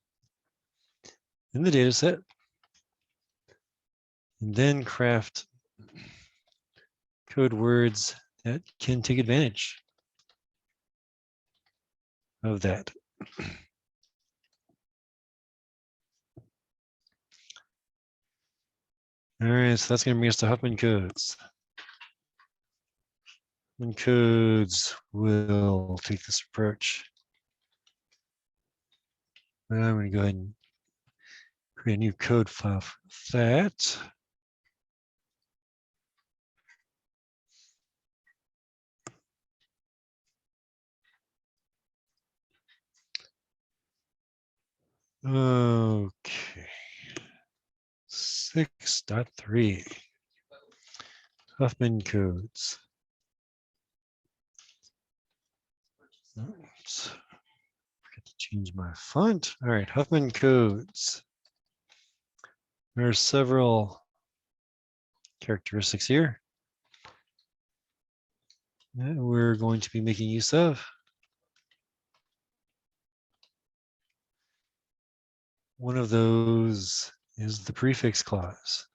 in the data set, and then craft code words that can take advantage of that. All right, so that's going to bring us to Huffman codes. Huffman codes will take this approach. I'm going to go ahead and create a new code file for that. Okay. 6.3 Huffman codes. Oops. Forget to change my font. All right, Huffman codes. There are several characteristics here that we're going to be making use of. One of those is the prefix clause.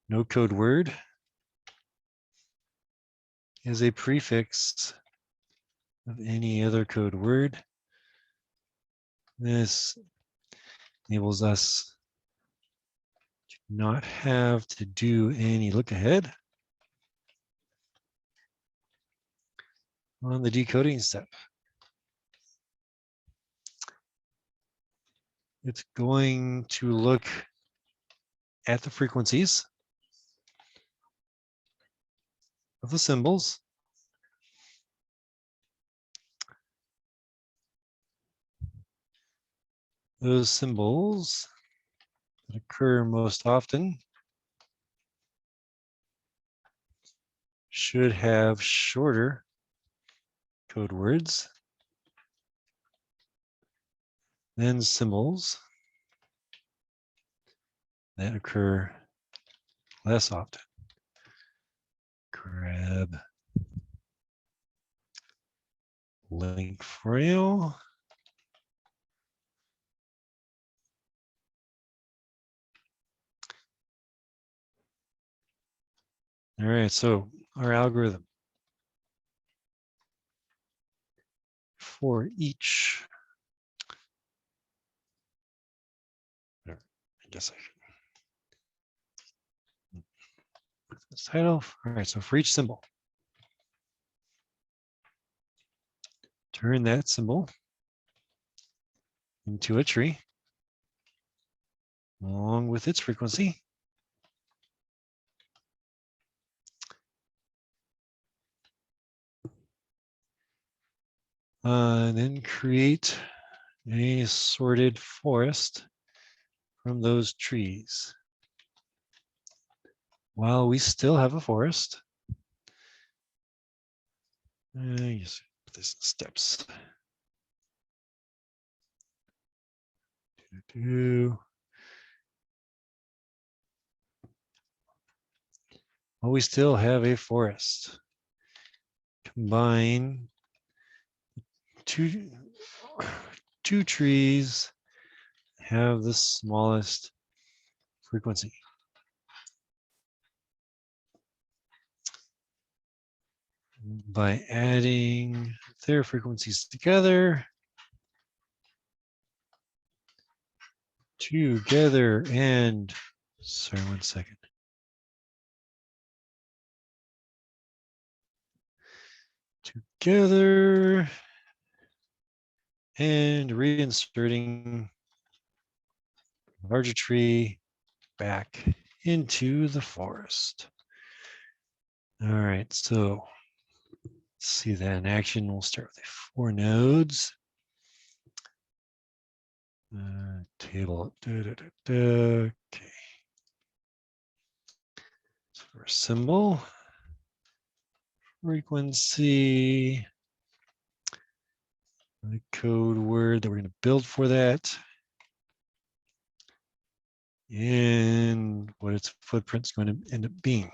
No code word is a prefix of any other code word. This enables us to not have to do any look ahead on the decoding step. It's going to look at the frequencies of the symbols. Those symbols that occur most often should have shorter code words than symbols that occur less often. Grab link for you. All right, so our algorithm for each, I guess I should put this title. All right, so for each symbol, turn that symbol into a tree along with its frequency. And then create a sorted forest from those trees. While we still have a forest, just put this in steps. While we still have a forest, combine two trees have the smallest frequency. By adding their frequencies together, and sorry, 1 second. Together and reinserting larger tree back into the forest. All right, so let's see that in action. We'll start with 4 nodes. Table. Okay. So for a symbol, frequency, the code word that we're going to build for that, and what its footprint is going to end up being.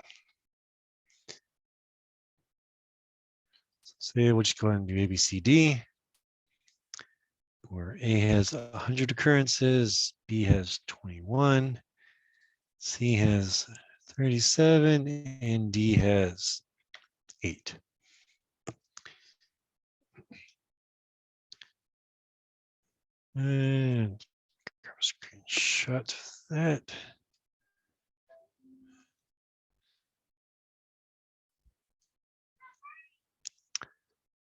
So say we'll just go ahead and do ABCD, where A has 100 occurrences, B has 21, C has 37, and D has 8. And grab a screenshot of that.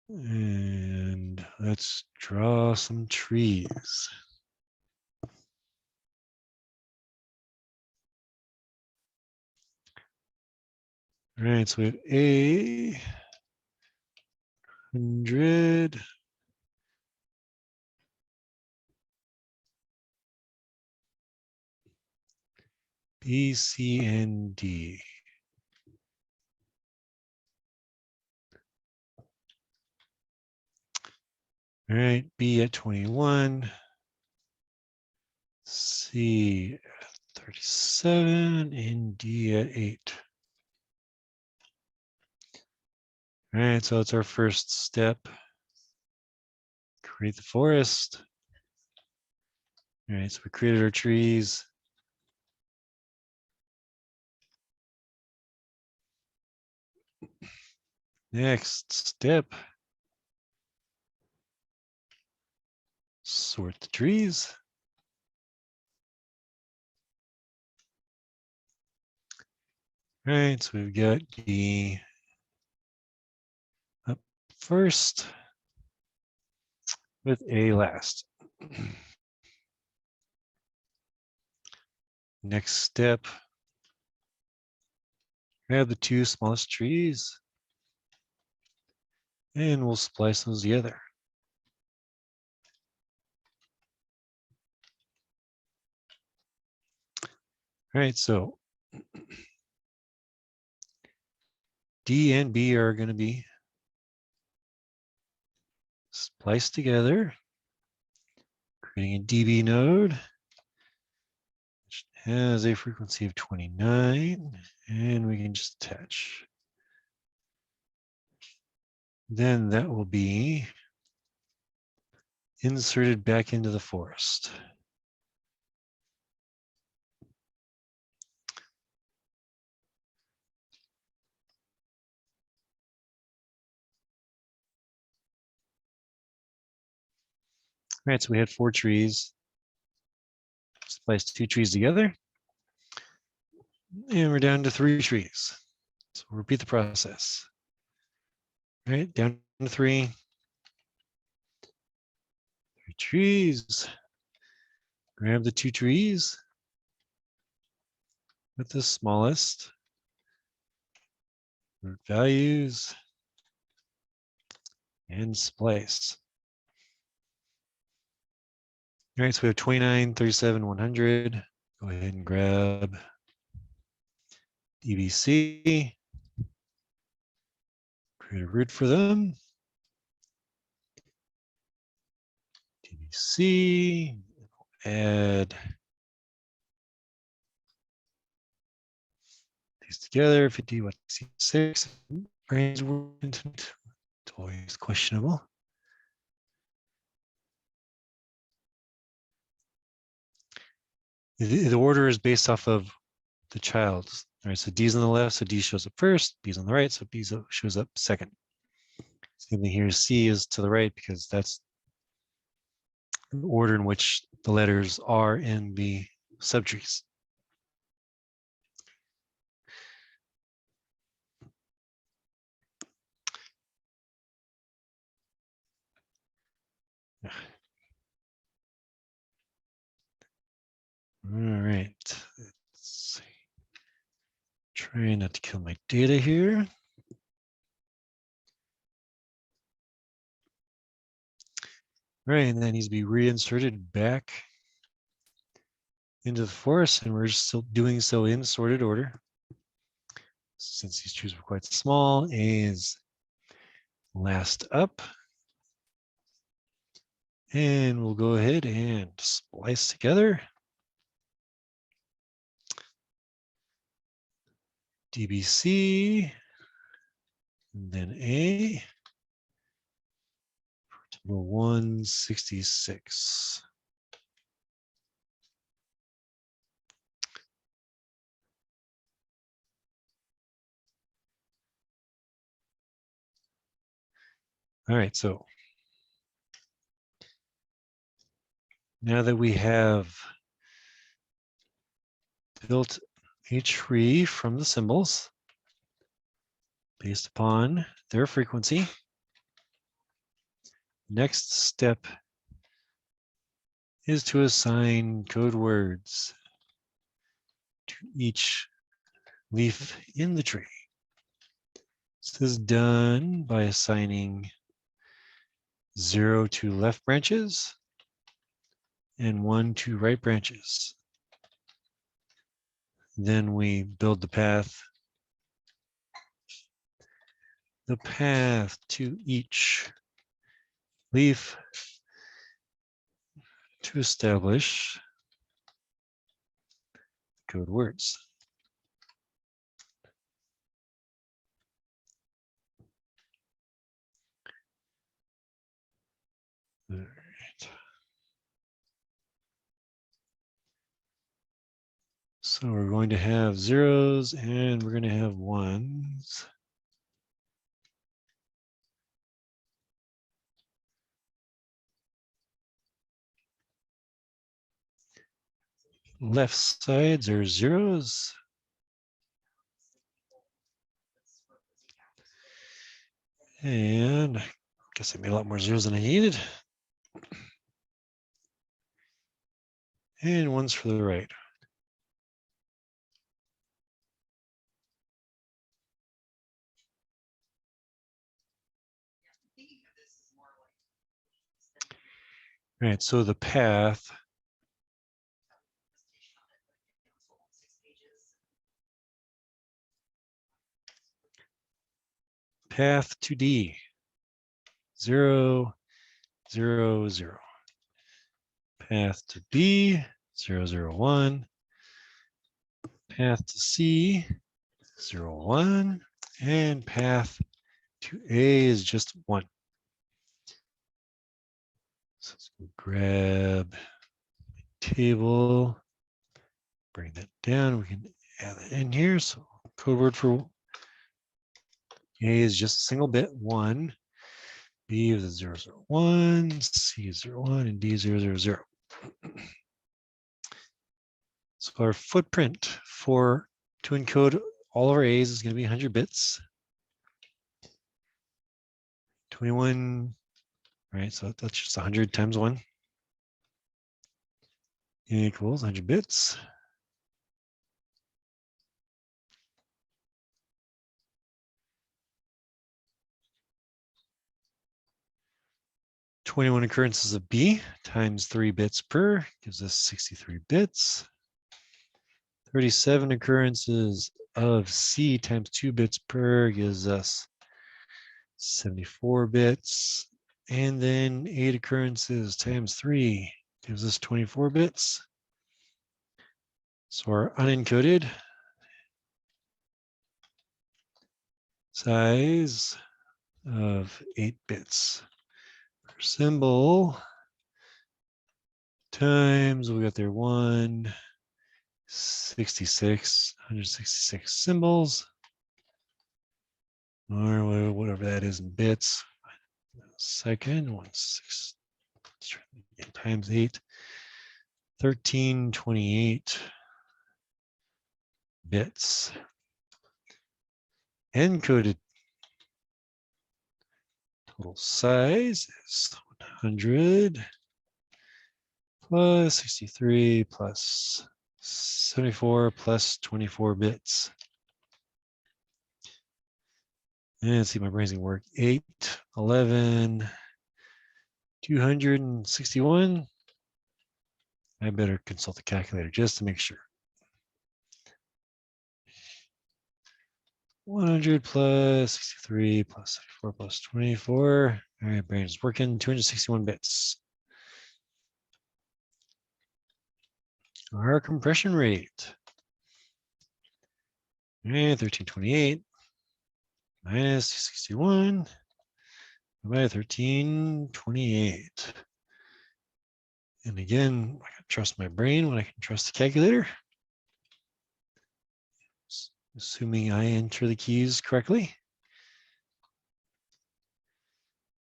And let's draw some trees. All right, so we have A, 100, B, C, and D. All right, B at 21, C at 37, and D at 8. All right, so it's our first step. Create the forest. All right, so we created our trees. Next step. Sort the trees. All right, so we've got D up first with A last. Next step, grab the two smallest trees and we'll splice those together. All right, so D and B are going to be spliced together, creating a DB node, which has a frequency of 29, and we can just attach. Then that will be inserted back into the forest. All right, so we had 4 trees. Splice 2 trees together. And we're down to 3 trees. So we'll repeat the process. All right, down to 3. 3 trees. Grab the 2 trees with the smallest root values and splice. All right, so we have 29, 37, 100. Go ahead and grab DBC. Create a root for them. DBC. Add these together. 50, 6. Range it's always questionable. The order is based off of the child's. All right, so D's on the left, so D shows up first. B's on the right, so B shows up second. Same thing here, C is to the right because that's the order in which the letters are in the subtrees. All right, let's see. Trying not to kill my data here. All right, and that needs to be reinserted back into the forest, and we're still doing so in sorted order. Since these trees were quite small, A is last up. And we'll go ahead and splice together. DBC, and then A, for total 166. All right, so now that we have built a tree from the symbols based upon their frequency, next step is to assign code words to each leaf in the tree. This is done by assigning 0 to left branches and 1 to right branches. Then we build the path. The path to each leaf to establish code words. All right. So we're going to have zeros and we're going to have ones. Left sides are zeros. And I guess I made a lot more zeros than I needed. And ones for the right. All right, so the path to D, 0, 0, 0. Path to B, 0, 0, 1. Path to C, 0, 1. And path to A is just 1. So let's grab my table, bring that down. We can add that in here. So code word for A is just a single bit, 1. B is 0, 0, 1. C is 0, 1. And D is 0, 0, 0. So our footprint to encode all of our A's is going to be 100 bits. 21, right? So that's just 100 times 1 equals 100 bits. "21 occurrences of B times 3 bits per gives us 63 bits. 37 occurrences of C times 2 bits per gives us 74 bits. And then 8 occurrences times 3 gives us 24 bits. So our unencoded size of 8 bits per symbol times, we got there 166 symbols, or whatever that is in bits. Second, 16 times 8, 1328 bits. Encoded total size is 100 plus 63 plus 74 plus 24 bits. And let's see, my brain's gonna work. 8, 11, 261. I better consult the calculator just to make sure. 100 plus 63 plus 74 plus 24. All right, brain's working. 261 bits. Our compression rate. And 1328 minus 261 by 1328. And again, I can trust my brain when I can trust the calculator. Assuming I enter the keys correctly.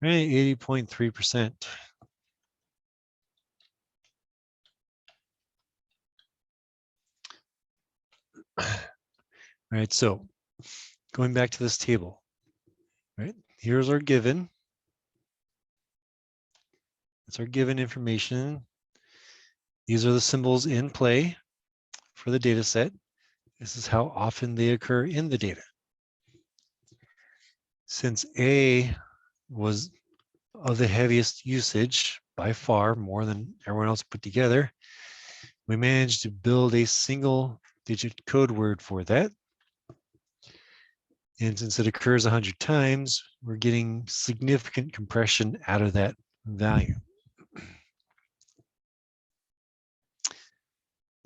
Right, 80.3%. All right, so going back to this table, right? Here's our given. That's our given information. These are the symbols in play for the data set. This is how often they occur in the data. Since A was of the heaviest usage by far, more than everyone else put together, we managed to build a single digit code word for that. And since it occurs 100 times, we're getting significant compression out of that value.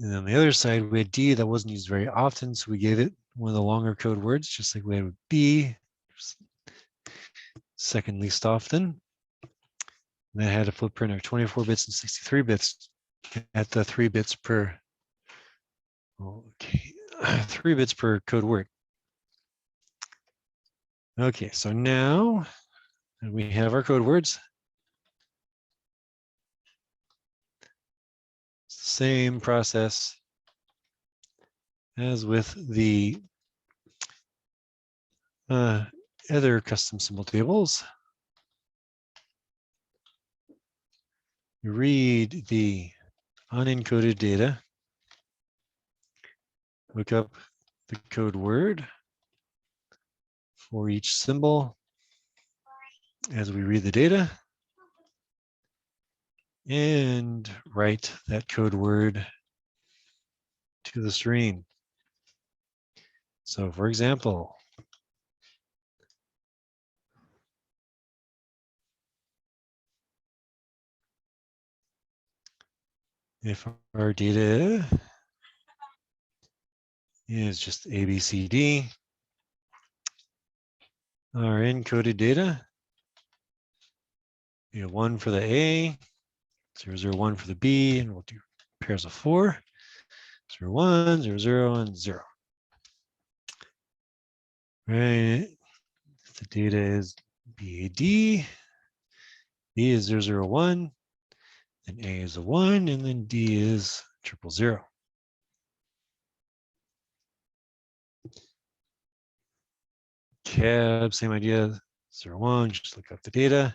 And on the other side, we had D that wasn't used very often, so we gave it one of the longer code words, just like we had with B, second least often. And that had a footprint of 24 bits and 63 bits at the 3 bits per, okay, 3 bits per code word. Okay, so now we have our code words. Same process as with the other custom symbol tables. You read the unencoded data, look up the code word for each symbol as we read the data, and write that code word to the stream. So for example, if our data is just ABCD, our encoded data, we have 1 for the A, 0, 0, 1 for the B, and we'll do pairs of 4, 0, 1, 0, 0, and 0. Right, if the data is BAD, B is 0, 0, 1, then A is a 1, and then D is 0, 0. Cab, same idea, 0, 1, just look up the data,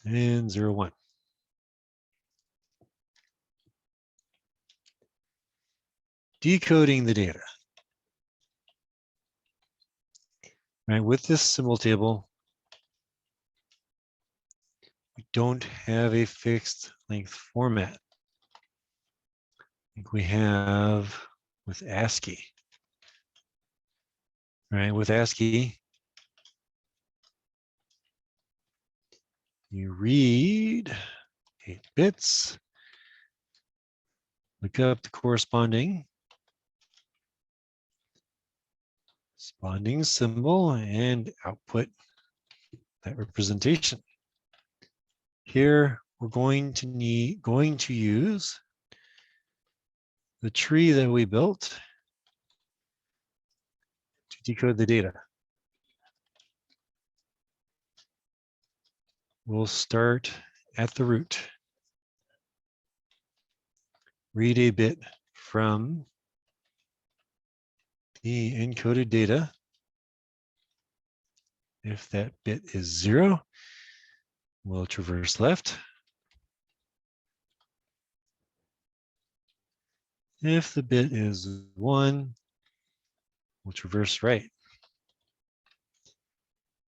and 0, 1. Decoding the data. Right, with this symbol table, we don't have a fixed length format like we have with ASCII. Right, with ASCII, you read 8 bits, look up the corresponding symbol, and output that representation. Here, we're going to use the tree that we built to decode the data. We'll start at the root. Read a bit from the encoded data. If that bit is 0, we'll traverse left. If the bit is 1, we'll traverse right.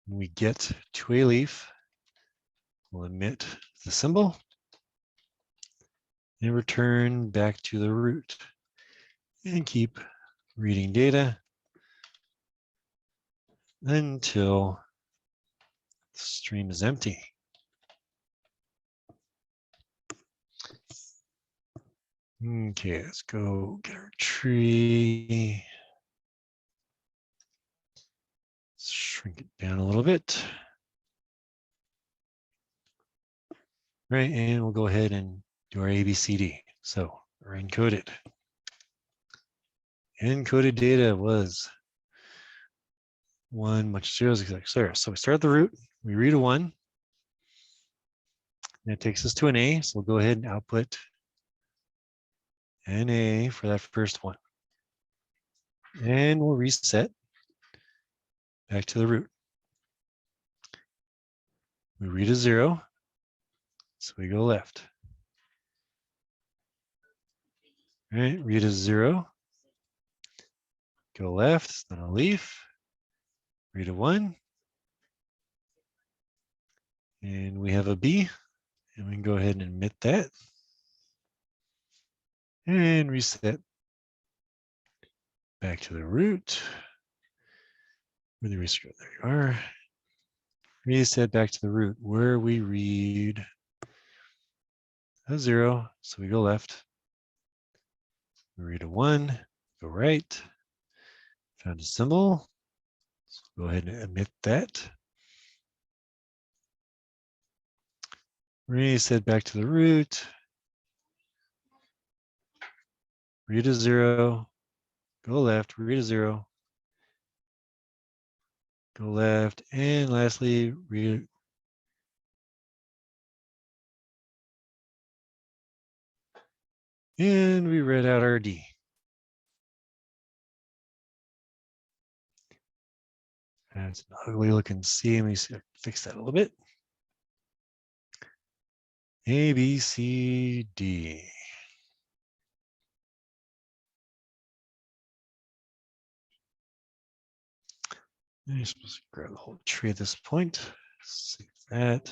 When we get to a leaf, we'll emit the symbol and return back to the root and keep reading data until the stream is empty. Okay, let's go get our tree. Let's shrink it down a little bit. Right, and we'll go ahead and do our ABCD. So we're encoded. Encoded data was 1 much 0 is exactly 0. So we start at the root, we read a 1. That takes us to an A, so we'll go ahead and output an A for that first one. And we'll reset back to the root. We read a 0, so we go left. All right, read a 0, go left, then a leaf, read a 1, and we have a B, and we can go ahead and emit that and reset back to the root. Where the reset? There you are. Reset back to the root where we read a 0. So we go left. We read a 1, go right. Found a symbol. So go ahead and omit that. Reset back to the root. Read a 0. Go left, read a 0. Go left, and lastly, read. And we read out our D. That's an ugly looking C. Let me see, fix that a little bit. A, B, C, D. I'm supposed to grab the whole tree at this point. Save that.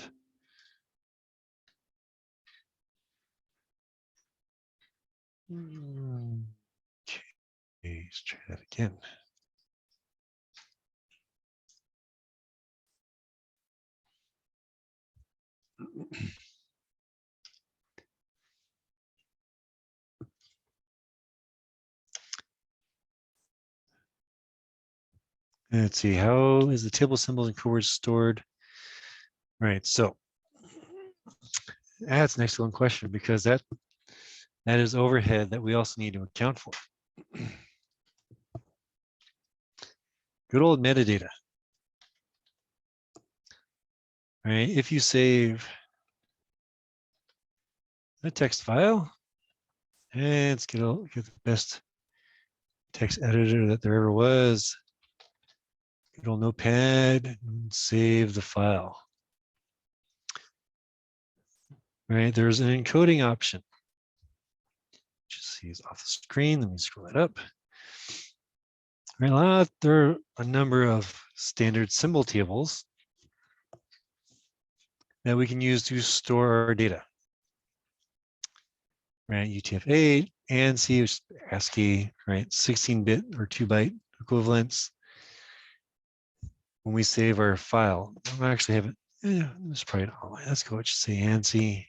Okay, let's try that again. Let's see, how is the table symbols and code words stored? Right, so that's an excellent question because that is overhead that we also need to account for. Good old metadata. Right, if you save a text file, and let's get the best text editor that there ever was. Good old Notepad, and save the file. Right, there's an encoding option. Just see it's off the screen. Let me scroll that up. Right, there are a number of standard symbol tables that we can use to store our data. Right, UTF-8, ANSI, which is ASCII, right, 16-bit or 2-byte equivalents. When we save our file, I actually have it. Yeah, it's probably not online. Let's go. Just say ANSI.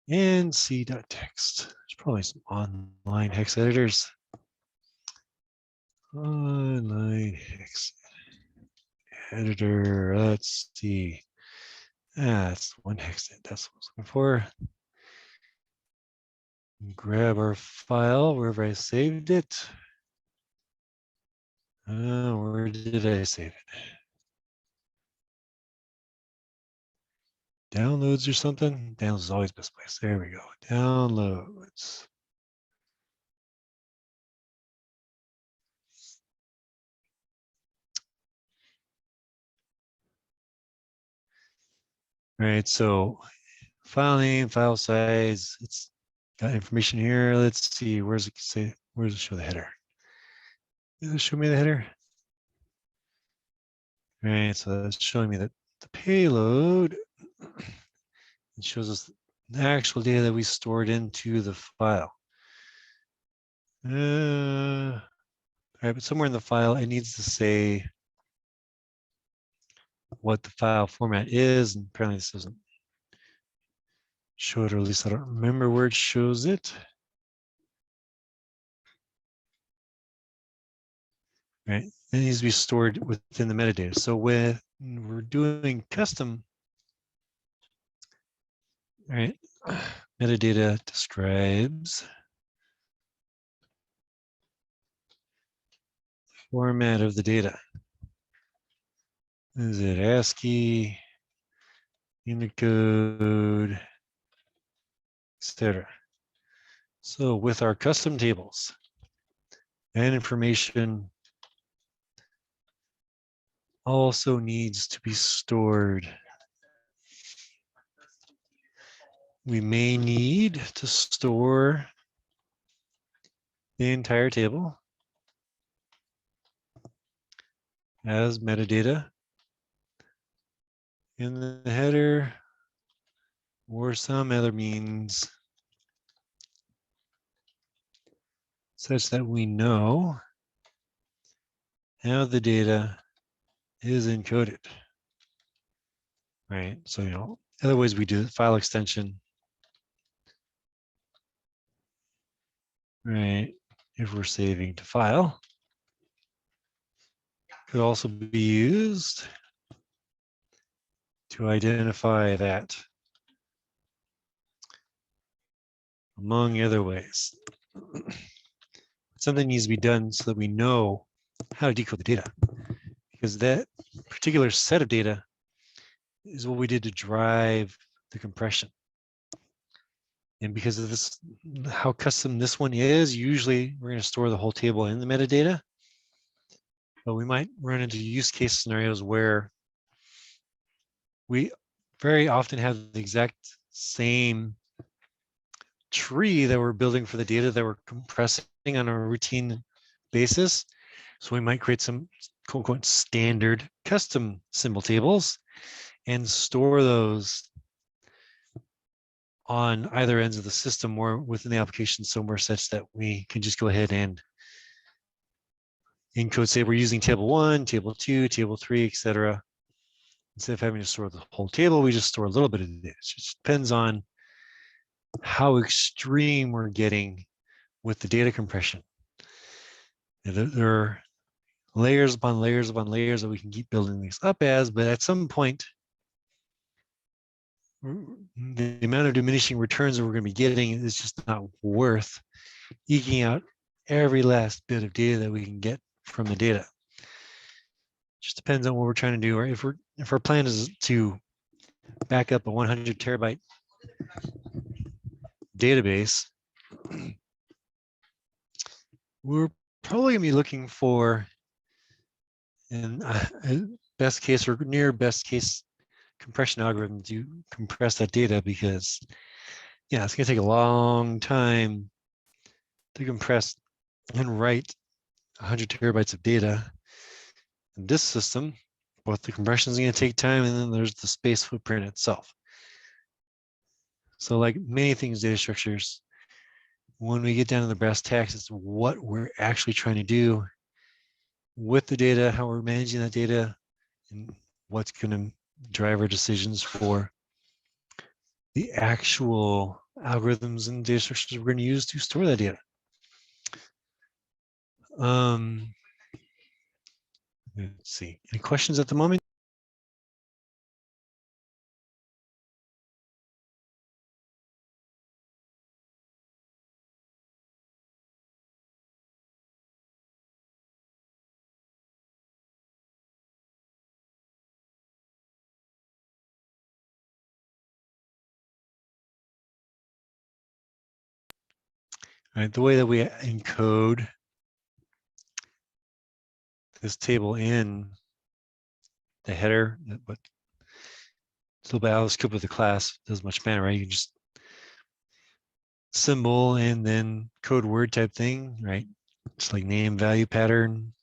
ANSI.txt. There's probably some online hex editors. Online hex editor. Let's see. That's one hex. That's what I was looking for. Grab our file wherever I saved it. Where did I save it? Downloads or something? Downloads is always the best place. There we go. Downloads. All right, so file name, file size, it's got information here. Let's see, where's it say, where does it show the header? Does it show me the header? All right, so that's showing me that the payload, it shows us the actual data that we stored into the file. All right, but somewhere in the file, it needs to say what the file format is, and apparently this doesn't show it, or at least I don't remember where it shows it. Right, it needs to be stored within the metadata. So when we're doing custom, right, metadata describes format of the data. Is it ASCII, Unicode, etc. So with our custom tables, that information also needs to be stored. We may need to store the entire table as metadata in the header or some other means. such that we know how the data is encoded. Right. So, you know, other ways we do it, file extension. Right. If we're saving to file, could also be used to identify that, among other ways. Something needs to be done so that we know how to decode the data, because that particular set of data is what we did to drive the compression. And because of this, how custom this one is, usually we're going to store the whole table in the metadata, but we might run into use case scenarios where we very often have the exact same tree that we're building for the data that we're compressing on a routine basis. So we might create some quote unquote standard custom symbol tables and store those on either ends of the system or within the application somewhere such that we can just go ahead and encode, say we're using table 1, table 2, table 3, etc. Instead of having to store the whole table, we just store a little bit of data. It just depends on how extreme we're getting with the data compression. There are layers upon layers upon layers that we can keep building these up as, but at some point, the amount of diminishing returns that we're going to be getting is just not worth eking out every last bit of data that we can get from the data. Just depends on what we're trying to do. Or if our plan is to back up a 100 terabyte database, we're probably going to be looking for in best case or near best case compression algorithm to compress that data, because yeah, it's going to take a long time to compress and write 100 terabytes of data. In this system, both the compression is going to take time, and then there's the space footprint itself. So like many things, data structures, when we get down to the brass tacks, it's what we're actually trying to do with the data, how we're managing that data, and what's going to drive our decisions for the actual algorithms and data structures we're going to use to store that data. Let's see, any questions at the moment? All right, the way that we encode this table in the header, but still by Alice Cooper, the class doesn't much matter, right? You can just symbol and then code word type thing, right? It's like name value pattern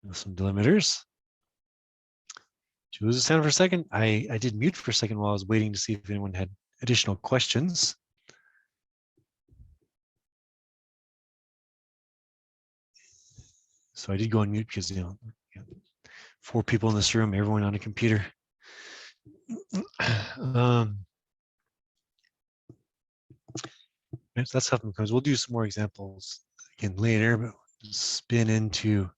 with some delimiters. Did you lose the sound for a second? I did mute for a second while I was waiting to see if anyone had additional questions. So I did go on mute because, you know, 4 people in this room, everyone on a computer. That's something, because we'll do some more examples again later, but spin into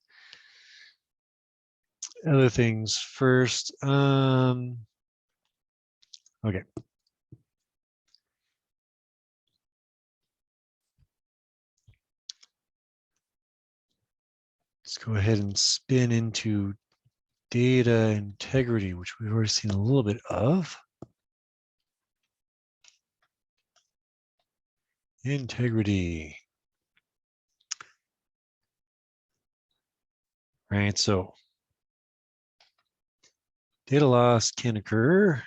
other things first. Okay. Let's go ahead and spin into data integrity, which we've already seen a little bit of. Integrity. Right, so data loss can occur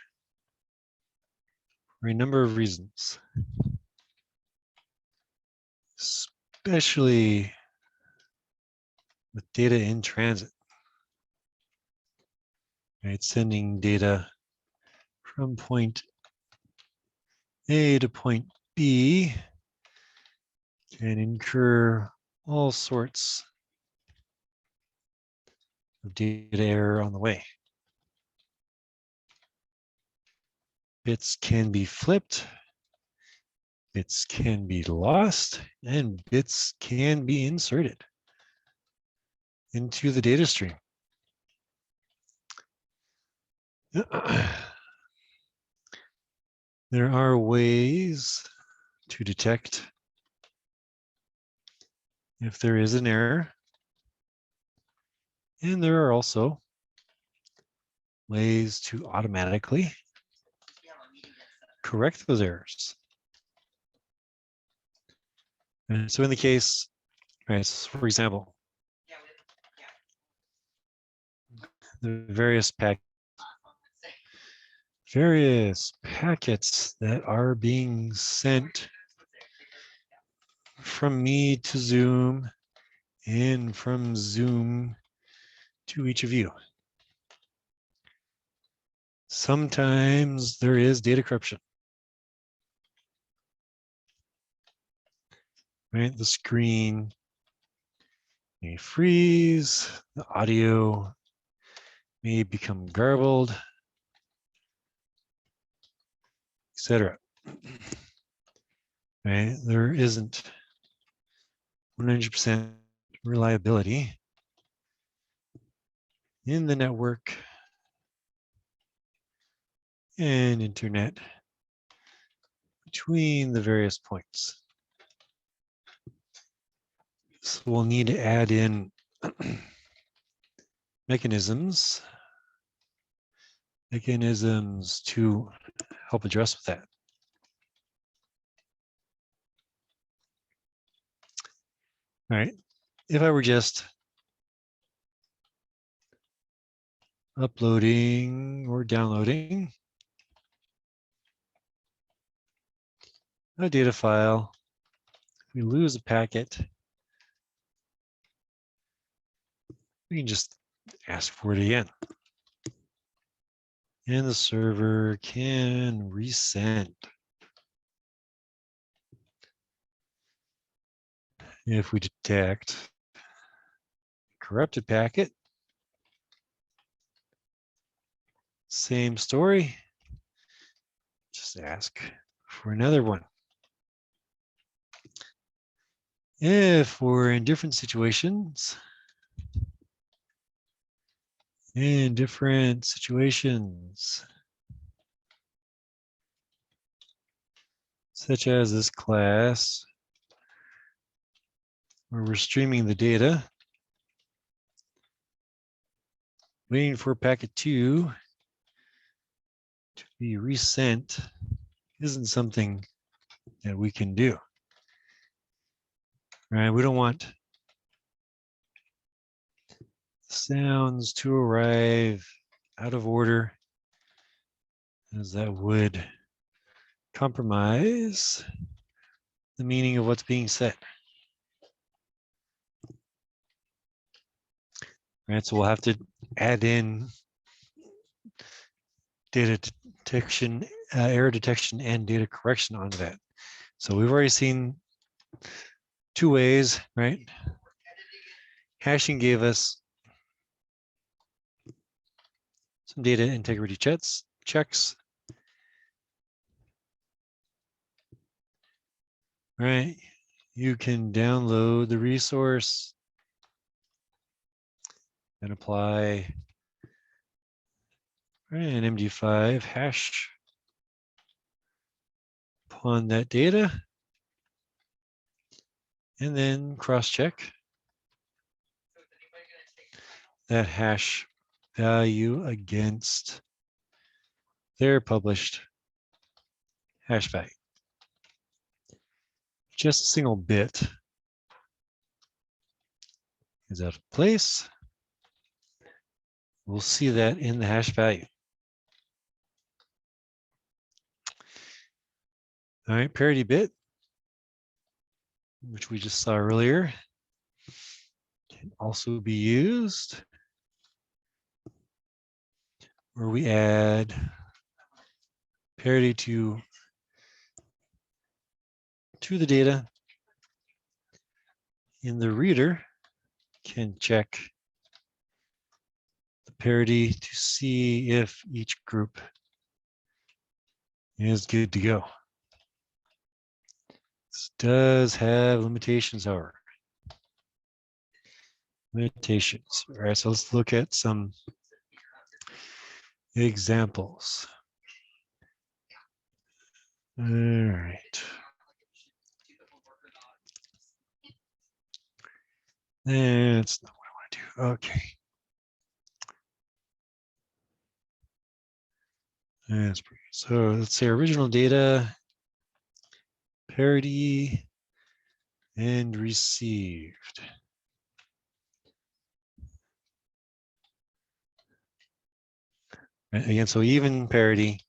for a number of reasons, especially with data in transit. Right, sending data from point A to point B can incur all sorts of data error on the way. Bits can be flipped, bits can be lost, and bits can be inserted into the data stream. There are ways to detect if there is an error, and there are also ways to automatically correct those errors. And so in the case, right, so for example, the various packets that are being sent from me to Zoom and from Zoom to each of you. Sometimes there is data corruption. Right, the screen may freeze, the audio may become garbled, etc. Right, there isn't 100% reliability in the network and internet between the various points. So we'll need to add in mechanisms to help address with that. All right, if I were just uploading or downloading a data file, if we lose a packet, we can just ask for it again. And the server can resend. If we detect corrupted packet, same story, just ask for another one. If we're in different situations, such as this class, where we're streaming the data, waiting for packet 2 to be resent isn't something that we can do. Right? We don't want sounds to arrive out of order, as that would compromise the meaning of what's being said. Right, so we'll have to add in data detection, error detection, and data correction onto that. So we've already seen two ways, right? Hashing gave us some data integrity checks. Right, you can download the resource and apply an MD5 hash upon that data, and then cross-check that hash value against their published hash value. Just a single bit is out of place. We'll see that in the hash value. All right, parity bit, which we just saw earlier, can also be used where we add parity to the data in the reader can check the parity to see if each group is good to go. This does have limitations, however. Limitations. All right, so let's look at some examples. All right. That's not what I want to do. Okay. That's pretty good. So let's say original data, parity, and received. Right, again, so even parity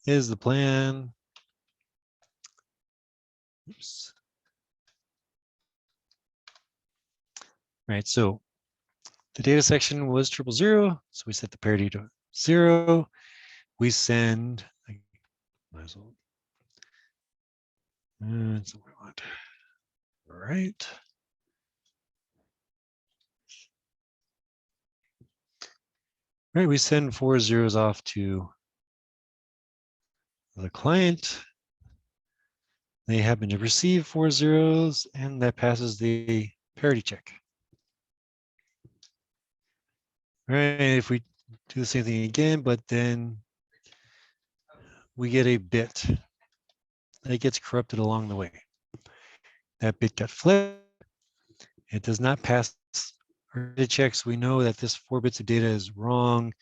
is the plan. Oops. Right, so the data section was 000, so we set the parity to 0. We send, that's what we want. All right. Right, we send 4 zeros off to the client. They happen to receive 4 zeros, and that passes the parity check. Right, if we do the same thing again, but then we get a bit that gets corrupted along the way. That bit got flipped. It does not pass our data checks. We know that this 4 bits of data is wrong.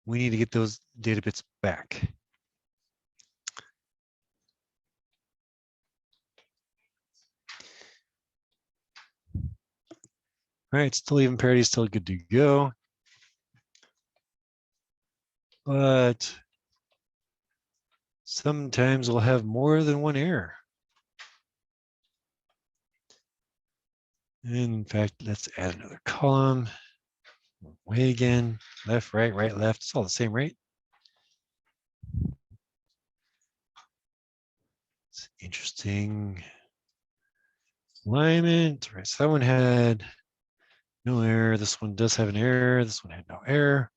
We need to get those data bits back. All right, still even parity, still good to go. But sometimes we'll have more than one error. And in fact, let's add another column. Way again, left, right, left. It's all the same, right? It's interesting. Alignment, right? So that one had no error. This one does have an error. This one had no error.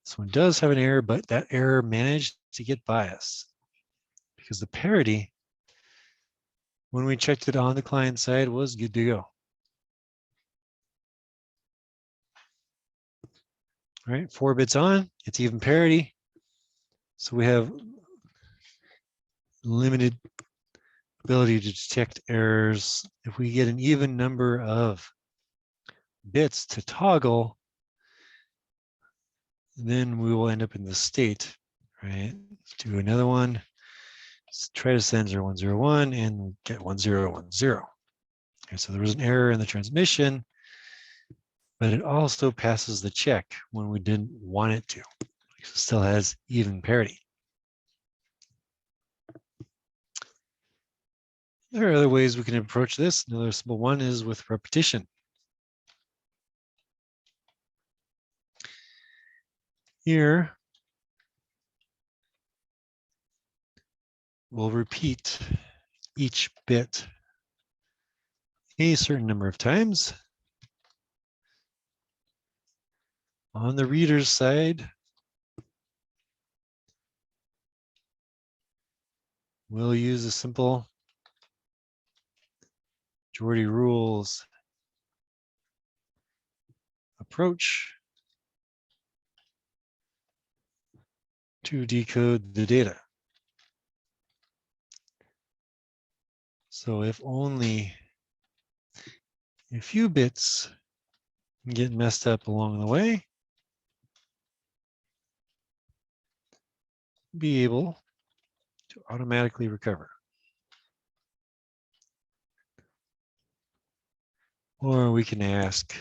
This one does have an error, but that error managed to get bias because the parity, when we checked it on the client side, was good to go. All right, 4 bits on, it's even parity. So we have limited ability to detect errors. If we get an even number of bits to toggle, then we will end up in the state, right? Let's do another one. Let's try to send 0101 and get 1010. Okay, so there was an error in the transmission, but it also passes the check when we didn't want it to. It still has even parity. There are other ways we can approach this. Another simple one is with repetition. Here, we'll repeat each bit a certain number of times. On the reader's side, we'll use a simple Geordie rules approach to decode the data. So if only a few bits get messed up along the way, be able to automatically recover. Or we can ask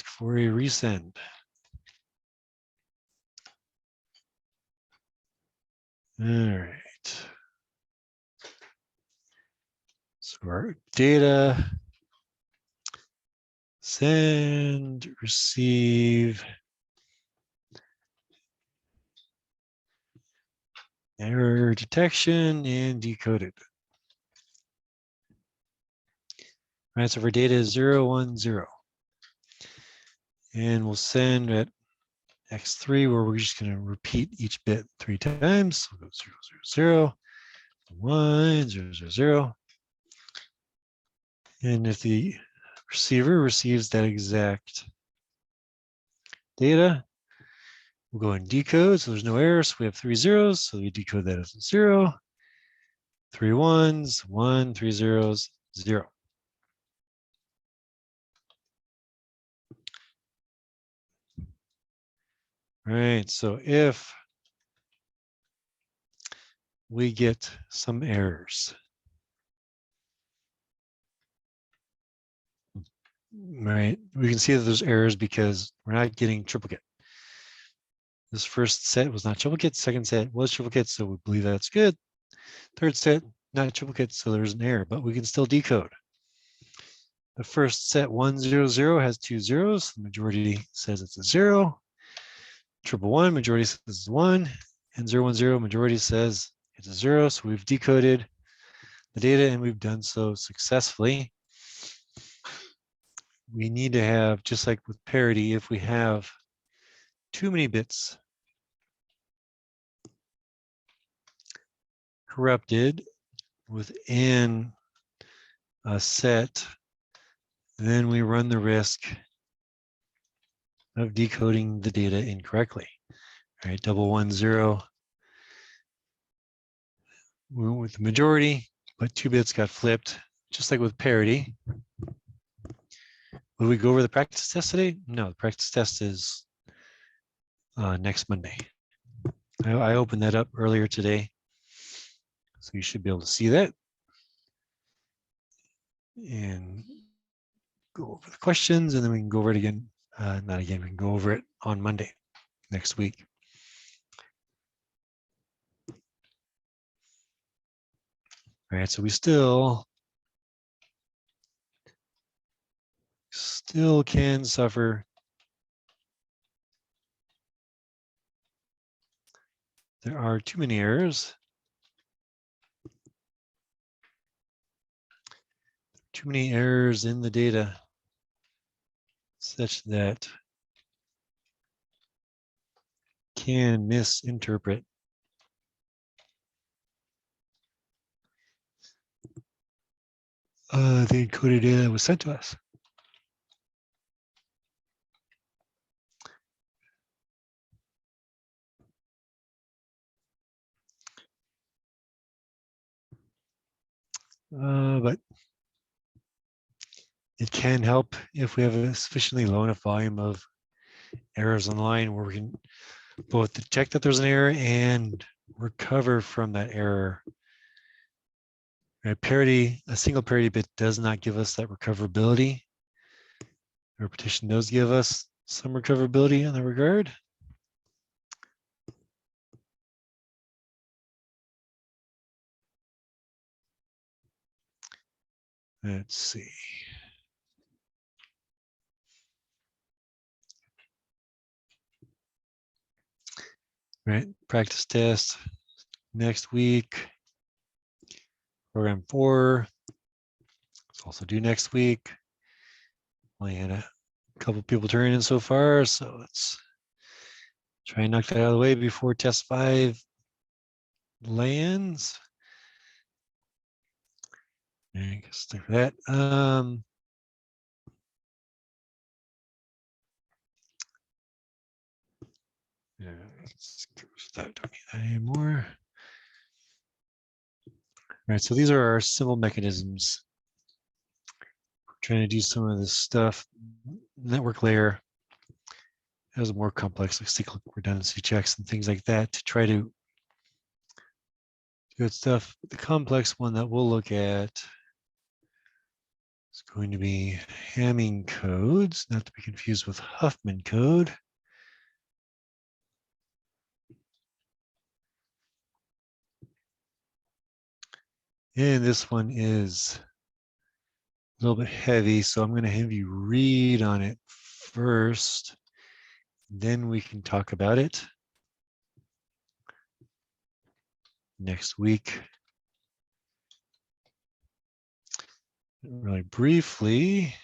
for a resend. All right. So our data, send, receive, error detection, and decoded. Right, so for data is 0, 1, 0. And we'll send at x3 where we're just going to repeat each bit 3 times. So we'll go 0, 0, 0, 1, 0, 0, 0. And if the receiver receives that exact data, we'll go and decode. So there's no error. So we have 3 zeros. So we decode that as a 0, 3 ones, 1, 3 zeros, 0. Right. So if we get some errors, right, we can see that there's errors because we're not getting triplicate. This first set was not triplicate. Second set was triplicate. So we believe that's good. Third set, not triplicate. So there's an error, but we can still decode. The first set 1, 0, 0 has 2 zeros. The majority says it's a 0. Triple 1, majority says it's 1. And 0, 1, 0, majority says it's a 0. So we've decoded the data and we've done so successfully. We need to have, just like with parity, if we have too many bits corrupted within a set, then we run the risk of decoding the data incorrectly. All right, double 1, 0. We went with the majority, but 2 bits got flipped, just like with parity. Will we go over the practice test today? No, the practice test is next Monday. I opened that up earlier today, so you should be able to see that. And go over the questions, and then we can go over it again. Not again, we can go over it on Monday next week. All right, so we still can suffer. There are too many errors. Too many errors in the data such that can misinterpret the encoded data that was sent to us. But it can help if we have a sufficiently low enough volume of errors on the line where we can both detect that there's an error and recover from that error. Parity, a single parity bit does not give us that recoverability. Repetition does give us some recoverability in that regard. Let's see. Right, practice test next week. Program 4. Let's also do next week. Only had a couple people turn in so far, so let's try and knock that out of the way before test 5 lands. I guess for that. Yeah, don't need that anymore. All right, so these are our civil mechanisms. We're trying to do some of this stuff. Network layer has more complex, like cyclic redundancy checks and things like that to try to do stuff. The complex one that we'll look at is going to be Hamming codes, not to be confused with Huffman code. And this one is a little bit heavy, so I'm going to have you read on it first, then we can talk about it next week. really briefly.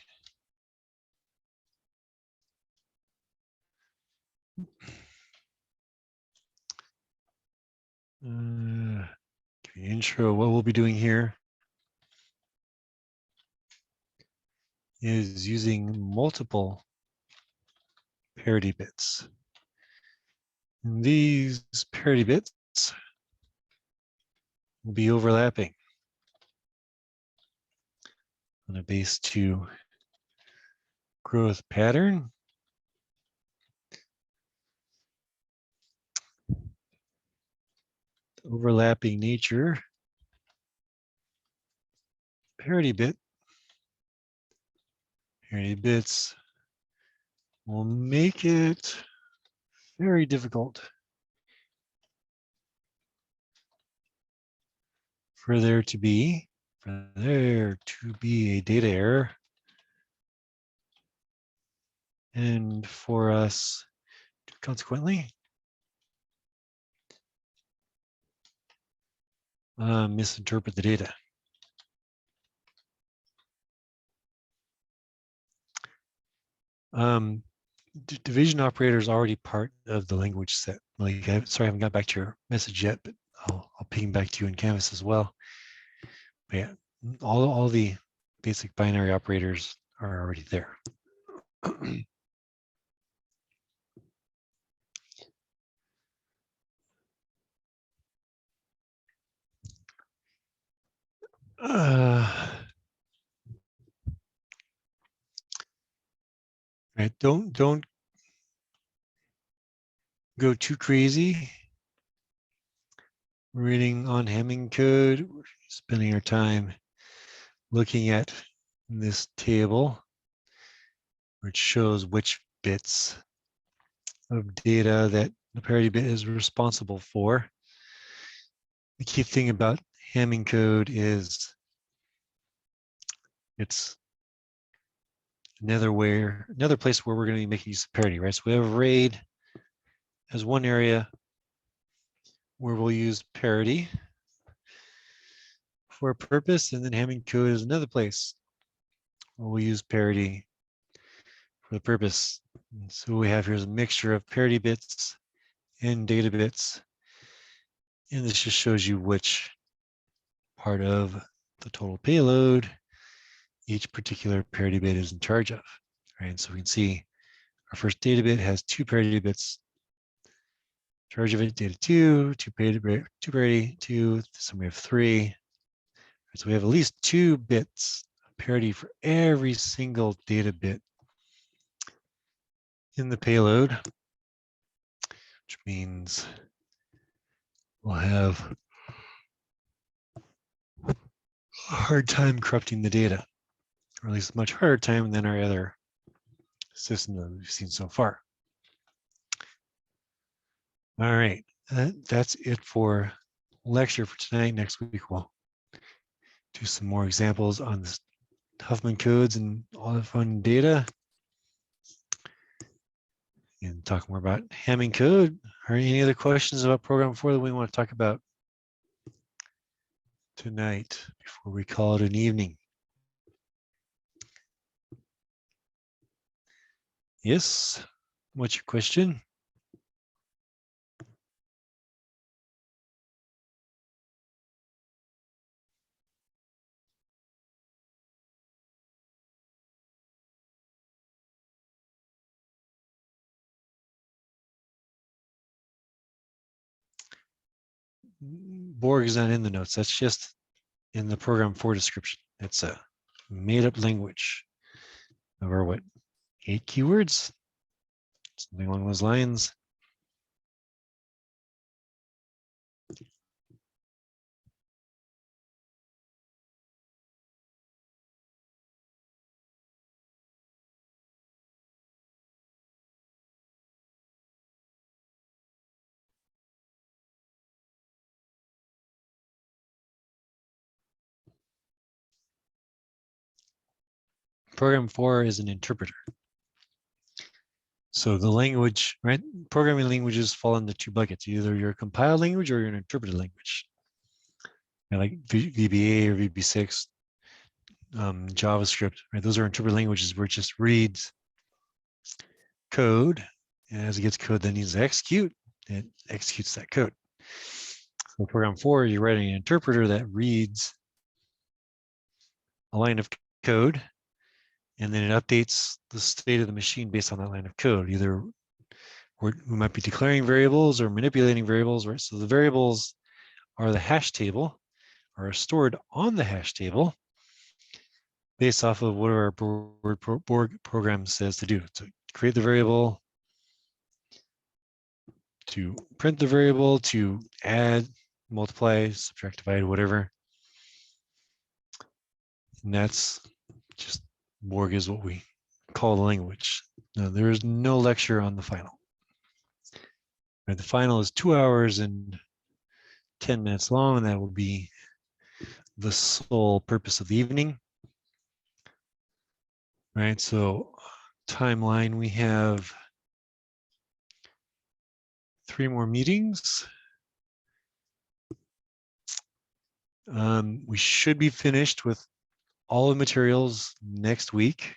Give you an intro. What we'll be doing here is using multiple parity bits. And these parity bits will be overlapping on a base 2 growth pattern. The overlapping nature, parity bits will make it very difficult for there to be a data error, and for us to consequently misinterpret the data. Division operator is already part of the language set. Like, sorry, I haven't got back to your message yet, but I'll ping back to you in Canvas as well. But yeah, all the basic binary operators are already there. Right, don't go too crazy reading on Hamming code. We're spending our time looking at this table, which shows which bits of data that the parity bit is responsible for. The key thing about Hamming code is it's another place where we're going to be making use of parity, right? So we have RAID as one area where we'll use parity for a purpose, and then Hamming code is another place where we'll use parity for the purpose. And so what we have here is a mixture of parity bits and data bits, and this just shows you which part of the total payload each particular parity bit is in charge of, right? So we can see our first data bit has 2 parity bits. Charge of it, data 2, 2 parity, 2, so we have 3. So we have at least 2 bits of parity for every single data bit in the payload, which means we'll have a hard time corrupting the data, or at least a much harder time than our other system that we've seen so far. All right, that's it for lecture for tonight. Next week we'll do some more examples on the Huffman codes and all the fun data, and talk more about Hamming code. Are any other questions about program 4 that we want to talk about tonight before we call it an evening? Yes, what's your question? Borg is not in the notes. That's just in the program 4 description. It's a made up language of our, what, 8 keywords? Something along those lines. Program 4 is an interpreter. So the language, right? Programming languages fall into 2 buckets. Either you're a compiled language or you're an interpreted language. Like VBA or VB6 JavaScript, right? Those are interpreted languages where it just reads code, and as it gets code that needs to execute, it executes that code. So program 4, you're writing an interpreter that reads a line of code, and then it updates the state of the machine based on that line of code. Either we might be declaring variables or manipulating variables, right? So the variables are the hash table, are stored on the hash table based off of what our Borg program says to do. To create the variable, to print the variable, to add, multiply, subtract, divide, whatever. And that's just Borg is what we call the language. Now, there is no lecture on the final. Right, the final is 2 hours and 10 minutes long, and that will be the sole purpose of the evening. Right, so timeline, we have 3 more meetings. We should be finished with all the materials next week.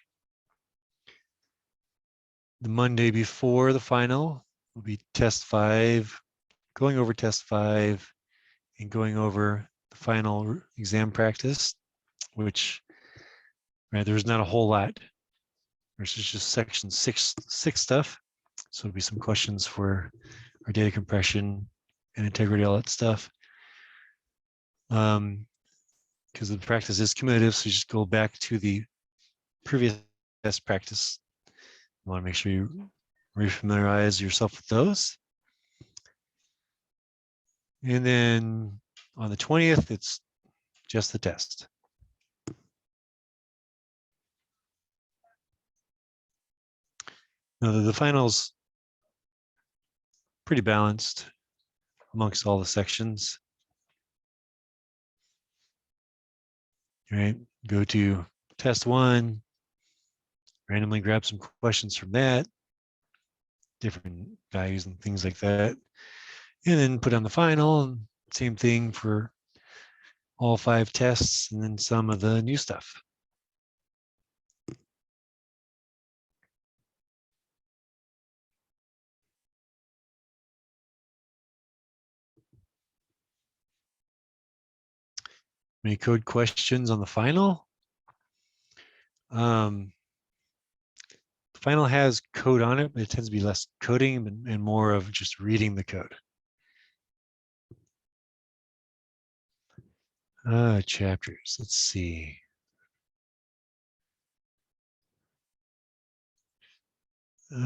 The Monday before the final will be test 5, going over test 5 and going over the final exam practice, which, right, there's not a whole lot. There's just section 6 stuff. So it'll be some questions for our data compression and integrity, all that stuff. Because the practice is cumulative, so you just go back to the previous best practice. You want to make sure you refamiliarize yourself with those. And then on the 20th, it's just the test. Now the finals pretty balanced amongst all the sections. Right, go to test 1, randomly grab some questions from that, different values and things like that, and then put on the final, and same thing for all 5 tests, and then some of the new stuff. Any code questions on the final? The final has code on it, but it tends to be less coding and more of just reading the code. Chapters, let's see. See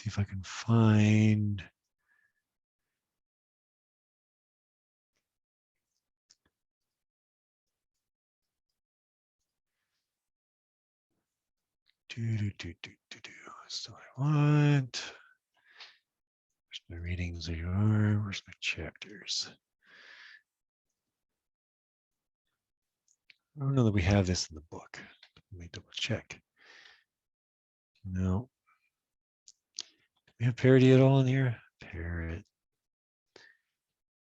if I can find. That's what I want. Where's my readings? There you are. Where's my chapters? I don't know that we have this in the book. Let me double check. No. Do we have parity at all in here? Parrot.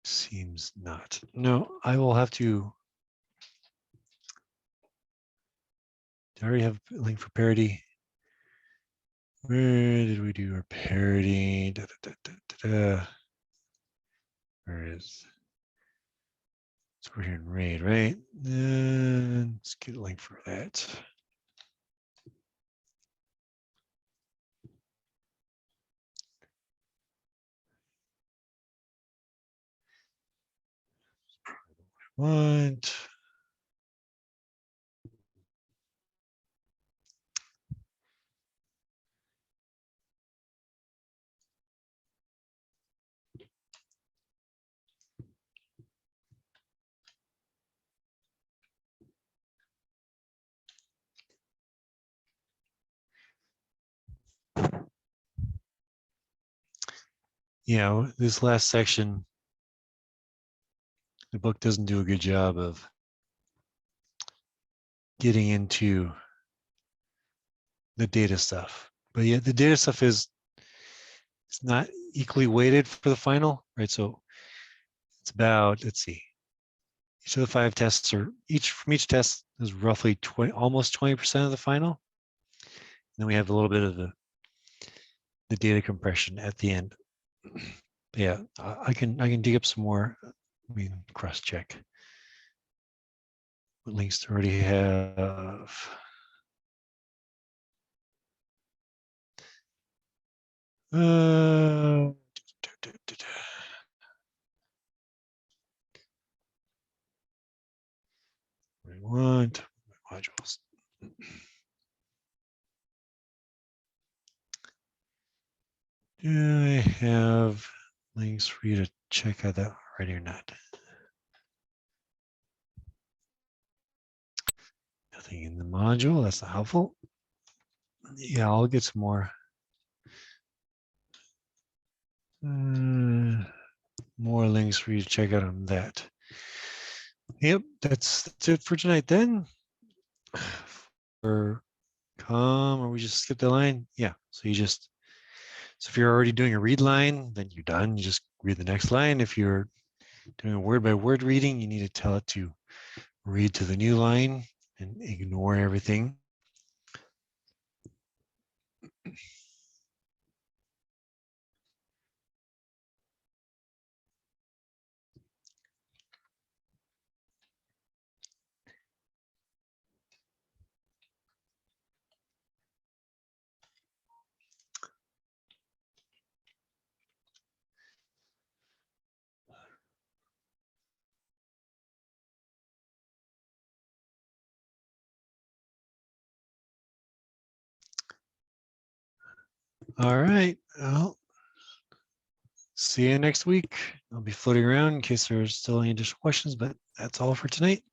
Seems not. No, I will have to. Do I already have a link for parity? Where did we do our parity? Where is? So we're here in RAID, right? Let's get a link for that. Want. Yeah, this last section, the book doesn't do a good job of getting into the data stuff. But yeah, the data stuff is it's not equally weighted for the final, right? So it's about, let's see, Each of the 5 tests are from each test is roughly almost 20% of the final. And then we have a little bit of the data compression at the end. Yeah, I can dig up some more. We can cross check what links to already have. We want modules. Do I have links for you to check out that already or not? Nothing in the module. That's not helpful. Yeah, I'll get some more. More links for you to check out on that. Yep, that's it for tonight then. Or we just skip the line. Yeah, so if you're already doing a read line, then you're done. You just read the next line. If you're doing a word by word reading, you need to tell it to read to the new line and ignore everything. All right. Well, see you next week. I'll be floating around in case there's still any additional questions, but that's all for tonight.